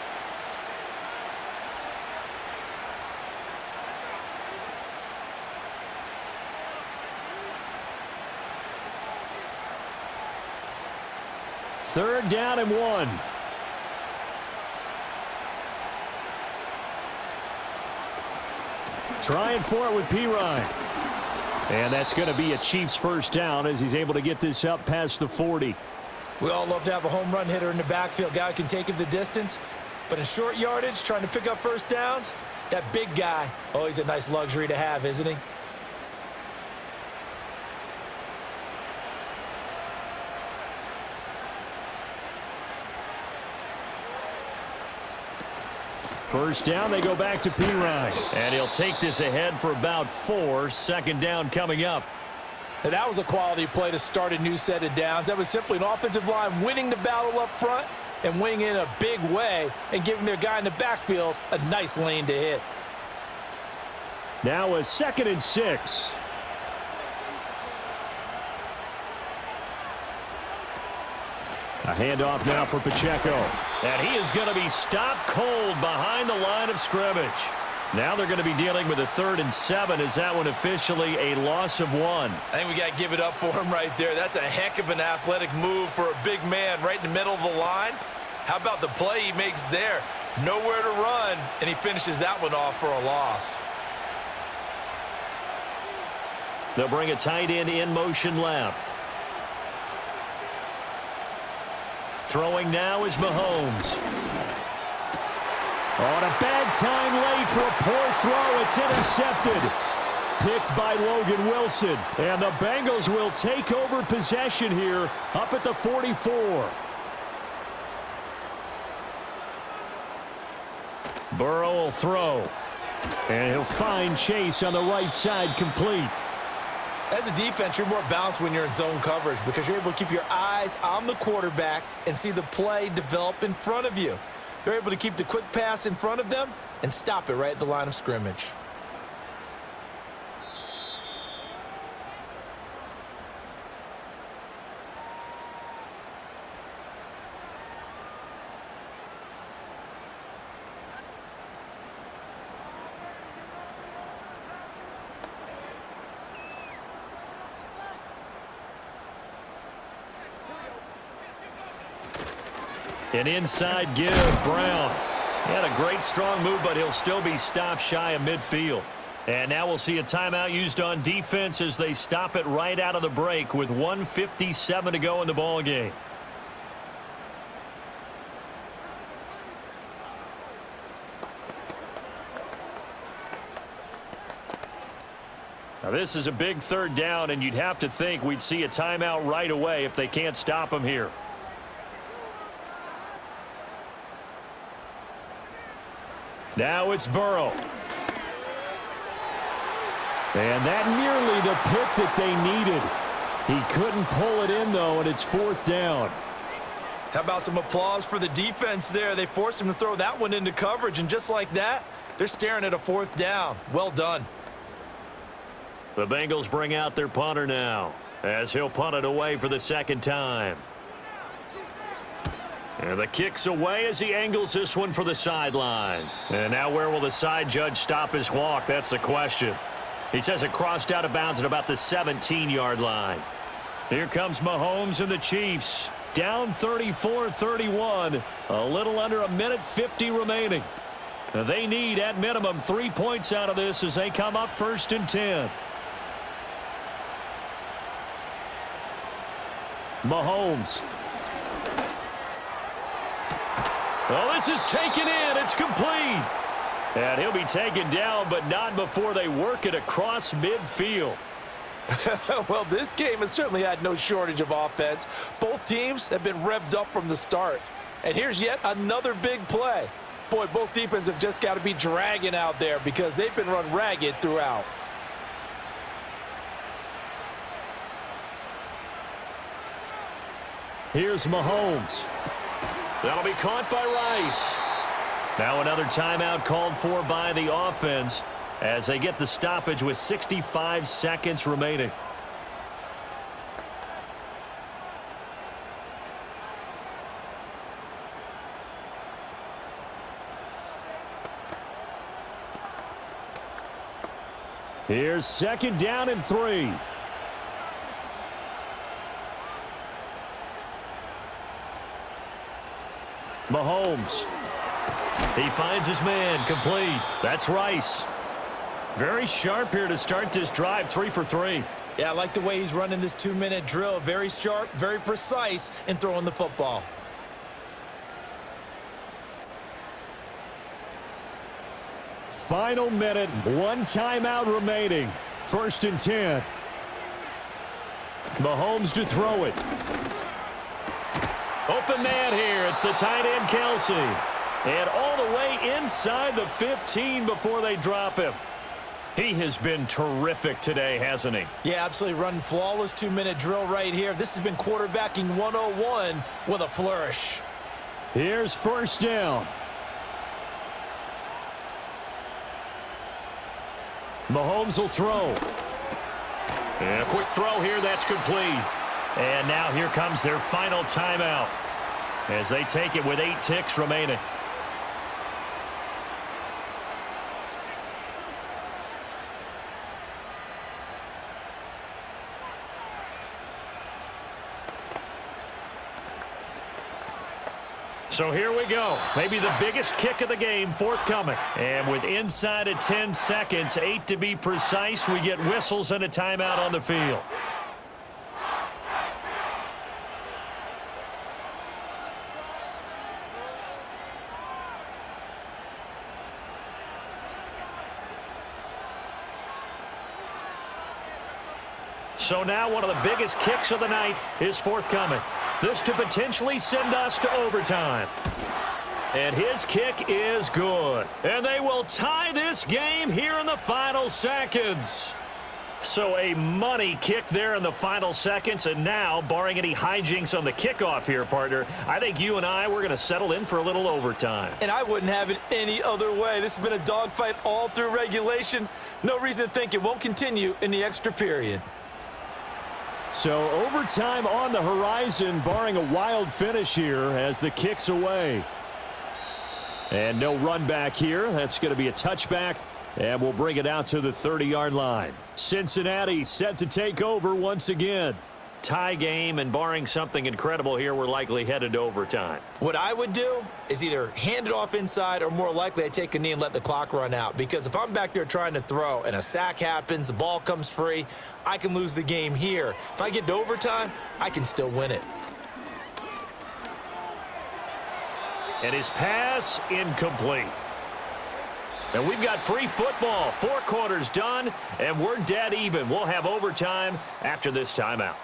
Third down and 1. Trying for it with Pirine. And that's going to be a Chiefs first down as he's able to get this up past the 40. We all love to have a home run hitter in the backfield. Guy who can take it the distance. But in short yardage, trying to pick up first downs, that big guy, oh, he's a nice luxury to have, isn't he? First down, they go back to Pirine. And he'll take this ahead for about 4. 2nd down coming up. And that was a quality play to start a new set of downs. That was simply an offensive line winning the battle up front and winning in a big way and giving their guy in the backfield a nice lane to hit. Now a 2nd and 6. A handoff now for Pacheco. And he is going to be stopped cold behind the line of scrimmage. Now they're going to be dealing with a 3rd and 7. Is that one officially a loss of 1? I think we got to give it up for him right there. That's a heck of an athletic move for a big man right in the middle of the line. How about the play he makes there? Nowhere to run, and he finishes that one off for a loss. They'll bring a tight end in motion left. Throwing now is Mahomes. On a bad time late for a poor throw. It's intercepted. Picked by Logan Wilson. And the Bengals will take over possession here up at the 44. Burrow will throw. And he'll find Chase on the right side complete. As a defense, you're more balanced when you're in zone coverage because you're able to keep your eyes on the quarterback and see the play develop in front of you. They're able to keep the quick pass in front of them and stop it right at the line of scrimmage. An inside give, Brown. He had a great strong move, but he'll still be stopped shy of midfield. And now we'll see a timeout used on defense as they stop it right out of the break with 1:57 to go in the ballgame. Now this is a big 3rd down, and you'd have to think we'd see a timeout right away if they can't stop him here. Now it's Burrow. And that nearly the pick that they needed. He couldn't pull it in, though, and it's 4th down. How about some applause for the defense there? They forced him to throw that one into coverage, and just like that, they're staring at a 4th down. Well done. The Bengals bring out their punter now, as he'll punt it away for the 2nd time. And the kick's away as he angles this one for the sideline. And now where will the side judge stop his walk? That's the question. He says it crossed out of bounds at about the 17-yard line. Here comes Mahomes and the Chiefs. Down 34-31. A little under a minute 50 remaining. They need, at minimum, 3 points out of this as they come up 1st and 10. Mahomes. Oh, this is taken in. It's complete. And he'll be taken down, but not before they work it across midfield. Well, this game has certainly had no shortage of offense. Both teams have been revved up from the start. And here's yet another big play. Boy, both defenses have just got to be dragging out there because they've been run ragged throughout. Here's Mahomes. That'll be caught by Rice. Now another timeout called for by the offense as they get the stoppage with 65 seconds remaining. Here's 2nd down and 3. Mahomes. He finds his man, complete. That's Rice. Very sharp here to start this drive, 3 for 3. Yeah, I like the way he's running this 2-minute drill. Very sharp, very precise in throwing the football. Final minute, 1 timeout remaining. 1st and 10. Mahomes to throw it. Open man here. It's the tight end, Kelsey. And all the way inside the 15 before they drop him. He has been terrific today, hasn't he? Yeah, absolutely running flawless 2-minute drill right here. This has been quarterbacking 101 with a flourish. Here's 1st down. Mahomes will throw. And a quick throw here, that's complete. And now here comes their final timeout as they take it with 8 ticks remaining. So here we go. Maybe the biggest kick of the game forthcoming. And with inside of 10 seconds, 8 to be precise, we get whistles and a timeout on the field. So now one of the biggest kicks of the night is forthcoming. This to potentially send us to overtime. And his kick is good. And they will tie this game here in the final seconds. So a money kick there in the final seconds. And now, barring any hijinks on the kickoff here, partner, I think you and I, we're going to settle in for a little overtime. And I wouldn't have it any other way. This has been a dogfight all through regulation. No reason to think it won't continue in the extra period. So overtime on the horizon, barring a wild finish here as the kick's away. And no run back here. That's going to be a touchback, and we'll bring it out to the 30-yard line. Cincinnati set to take over once again. Tie game, and barring something incredible here, we're likely headed to overtime. What I would do is either hand it off inside or more likely I take a knee and let the clock run out. Because if I'm back there trying to throw and a sack happens, the ball comes free, I can lose the game here. If I get to overtime, I can still win it. And his pass incomplete. And we've got free football. 4 quarters done, and we're dead even. We'll have overtime after this timeout.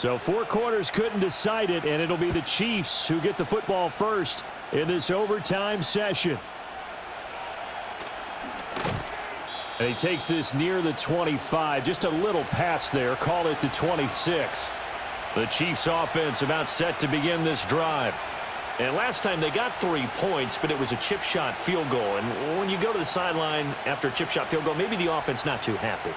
So 4 quarters couldn't decide it, and it'll be the Chiefs who get the football first in this overtime session. And he takes this near the 25. Just a little pass there. Call it the 26. The Chiefs offense about set to begin this drive. And last time they got 3 points, but it was a chip shot field goal. And when you go to the sideline after a chip shot field goal, maybe the offense not too happy.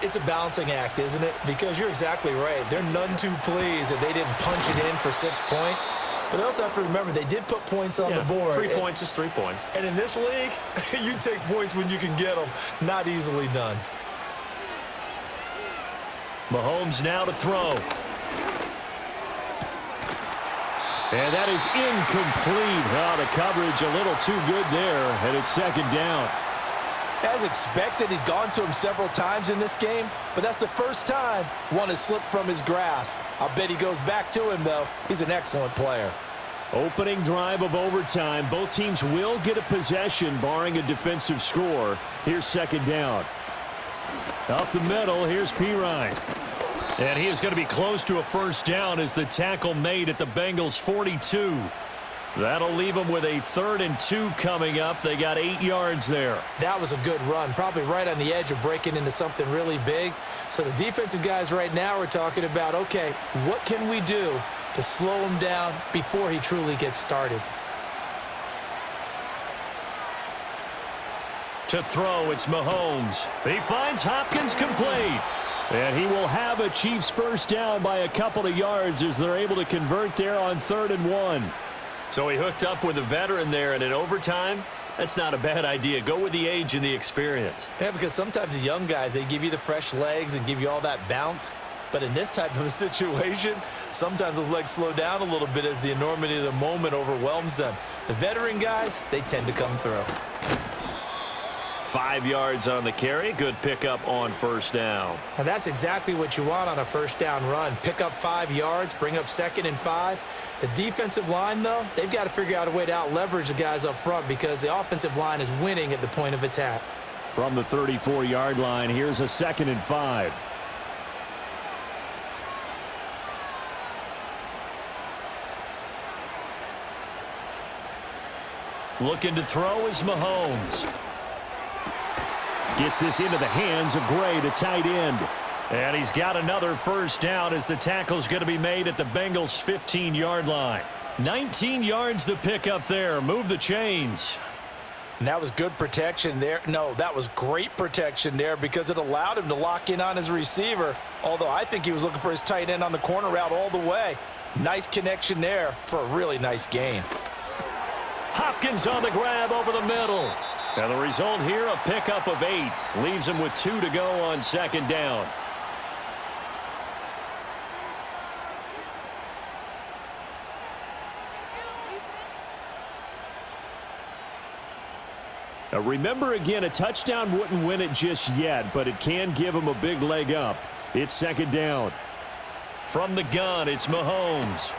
It's a balancing act, isn't it? Because you're exactly right. They're none too pleased that they didn't punch it in for 6 points. But they also have to remember they did put points on the board. 3 points is 3 points. And in this league, you take points when you can get them. Not easily done. Mahomes now to throw. And that is incomplete. Oh, the coverage a little too good there, and it's second down. As expected, he's gone to him several times in this game, but that's the first time one has slipped from his grasp. I'll bet he goes back to him, though. He's an excellent player. Opening drive of overtime. Both teams will get a possession, barring a defensive score. Here's second down. Up the middle, here's Pirine. And he is going to be close to a first down as the tackle made at the Bengals' 42. That'll leave them with a 3rd and 2 coming up. They got 8 yards there. That was a good run, probably right on the edge of breaking into something really big. So the defensive guys right now are talking about, okay, what can we do to slow him down before he truly gets started? To throw, it's Mahomes. He finds Hopkins complete. And he will have a Chiefs first down by a couple of yards as they're able to convert there on 3rd and 1. So he hooked up with a veteran there, and in overtime, that's not a bad idea. Go with the age and the experience. Yeah, because sometimes the young guys, they give you the fresh legs and give you all that bounce. But in this type of a situation, sometimes those legs slow down a little bit as the enormity of the moment overwhelms them. The veteran guys, they tend to come through. 5 yards on the carry. Good pickup on first down. And that's exactly what you want on a first down run. Pick up 5 yards, bring up 2nd and 5. The defensive line, though, they've got to figure out a way to out-leverage the guys up front because the offensive line is winning at the point of attack. From the 34-yard line, here's a 2nd and 5. Looking to throw is Mahomes. Gets this into the hands of Gray, the tight end. And he's got another first down as the tackle's going to be made at the Bengals' 15-yard line. 19 yards to pick up there. Move the chains. And that was good protection there. No, that was great protection there because it allowed him to lock in on his receiver. Although I think he was looking for his tight end on the corner route all the way. Nice connection there for a really nice gain. Hopkins on the grab over the middle. And the result here, a pickup of 8. Leaves him with 2 to go on second down. Now remember again, a touchdown wouldn't win it just yet, but it can give him a big leg up. It's second down. From the gun, it's Mahomes.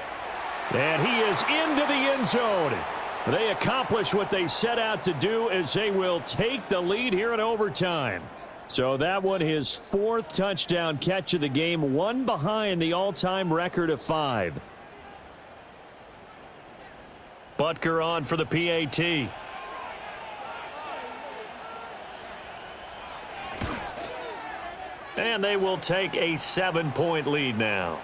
And he is into the end zone. They accomplish what they set out to do as they will take the lead here in overtime. So that one, his 4th touchdown catch of the game, one behind the all-time record of 5. Butker on for the PAT. And they will take a 7-point lead now.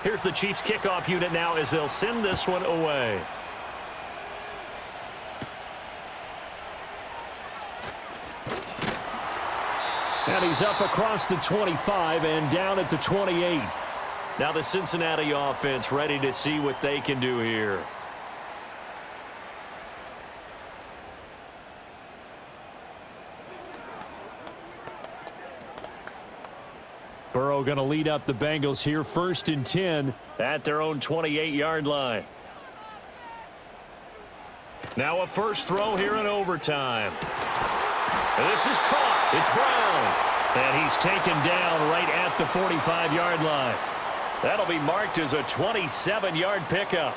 Here's the Chiefs kickoff unit now as they'll send this one away. And he's up across the 25 and down at the 28. Now the Cincinnati offense ready to see what they can do here. Burrow going to lead up the Bengals here, 1st and 10 at their own 28-yard line. Now a first throw here in overtime. And this is caught. It's Brown. And he's taken down right at the 45-yard line. That'll be marked as a 27-yard pickup.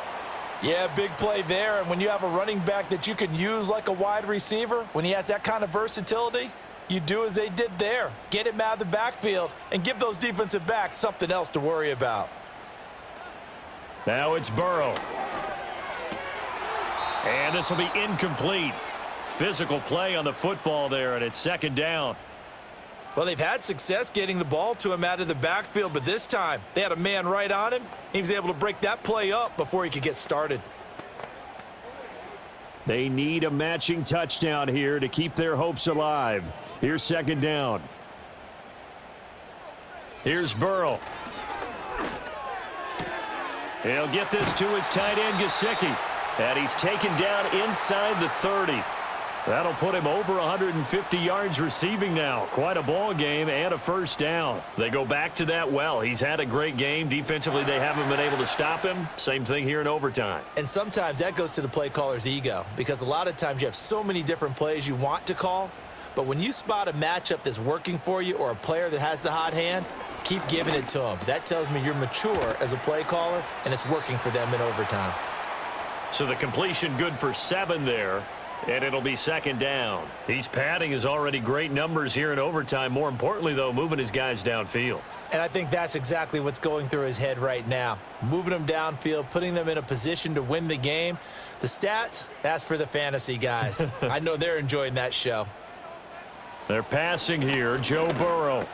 Yeah, big play there. And when you have a running back that you can use like a wide receiver, when he has that kind of versatility, you do as they did there. Get him out of the backfield and give those defensive backs something else to worry about. Now it's Burrow. And this will be incomplete. Physical play on the football there, and it's second down. Well, they've had success getting the ball to him out of the backfield, but this time they had a man right on him. He was able to break that play up before he could get started. They need a matching touchdown here to keep their hopes alive. Here's second down. Here's Burrow. He'll get this to his tight end, Gesicki. And he's taken down inside the 30. That'll put him over 150 yards receiving now. Quite a ball game and a first down. They go back to that well. He's had a great game. Defensively, they haven't been able to stop him. Same thing here in overtime. And sometimes that goes to the play caller's ego, because a lot of times you have so many different plays you want to call. But when you spot a matchup that's working for you or a player that has the hot hand, keep giving it to him. That tells me you're mature as a play caller, and it's working for them in overtime. So the completion good for 7 there. And it'll be second down. He's padding his already great numbers here in overtime. More importantly, though, moving his guys downfield. And I think that's exactly what's going through his head right now. Moving them downfield, putting them in a position to win the game. The stats, that's for the fantasy guys. I know they're enjoying that show. They're passing here. Joe Burrow.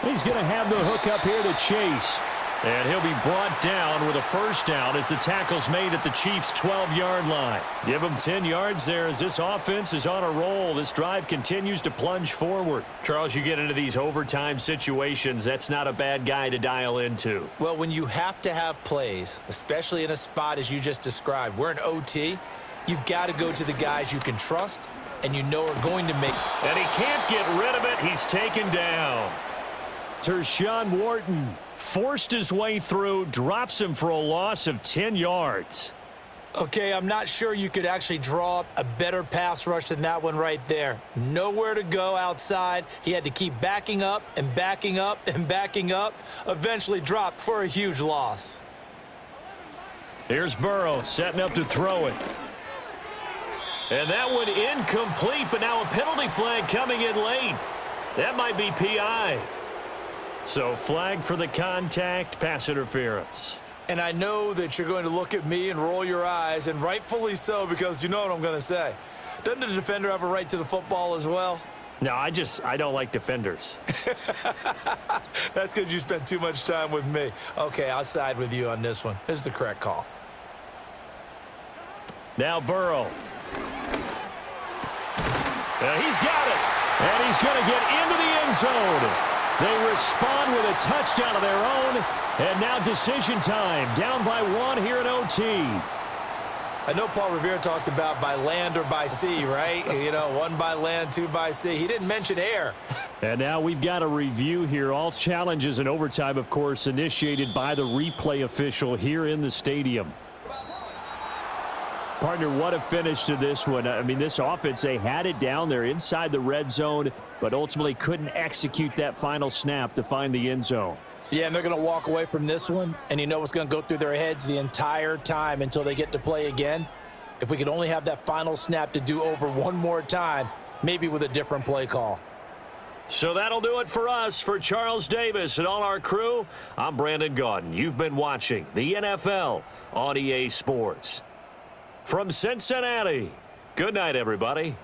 He's going to have the hook up here to Chase. And he'll be brought down with a first down as the tackle's made at the Chiefs' 12-yard line. Give him 10 yards there as this offense is on a roll. This drive continues to plunge forward. Charles, you get into these overtime situations, that's not a bad guy to dial into. Well, when you have to have plays, especially in a spot as you just described, we're in OT, you've got to go to the guys you can trust and you know are going to make. And he can't get rid of it. He's taken down. Tershawn Wharton forced his way through, drops him for a loss of 10 yards. Okay, I'm not sure you could actually draw up a better pass rush than that one right there. Nowhere to go outside. He had to keep backing up and backing up and backing up. Eventually dropped for a huge loss. Here's Burrow setting up to throw it. And that one incomplete, but now a penalty flag coming in late. That might be PI. So flag for the contact, pass interference. And I know that you're going to look at me and roll your eyes, and rightfully so, because you know what I'm going to say. Doesn't the defender have a right to the football as well? No, I don't like defenders. That's because you spent too much time with me. Okay, I'll side with you on this one. This is the correct call. Now Burrow. He's got it. And he's going to get into the end zone. They respond with a touchdown of their own. And now decision time. Down by 1 here in OT. I know Paul Revere talked about by land or by sea, right? You know, 1 by land, 2 by sea. He didn't mention air. And now we've got a review here. All challenges in overtime, of course, initiated by the replay official here in the stadium. Partner, what a finish to this one. I mean, this offense, they had it down there inside the red zone, but ultimately couldn't execute that final snap to find the end zone. Yeah, and they're going to walk away from this one, and you know what's going to go through their heads the entire time until they get to play again. If we could only have that final snap to do over one more time, maybe with a different play call. So that'll do it for us. For Charles Davis and all our crew, I'm Brandon Gaudin. You've been watching the NFL on EA Sports. From Cincinnati, good night, everybody.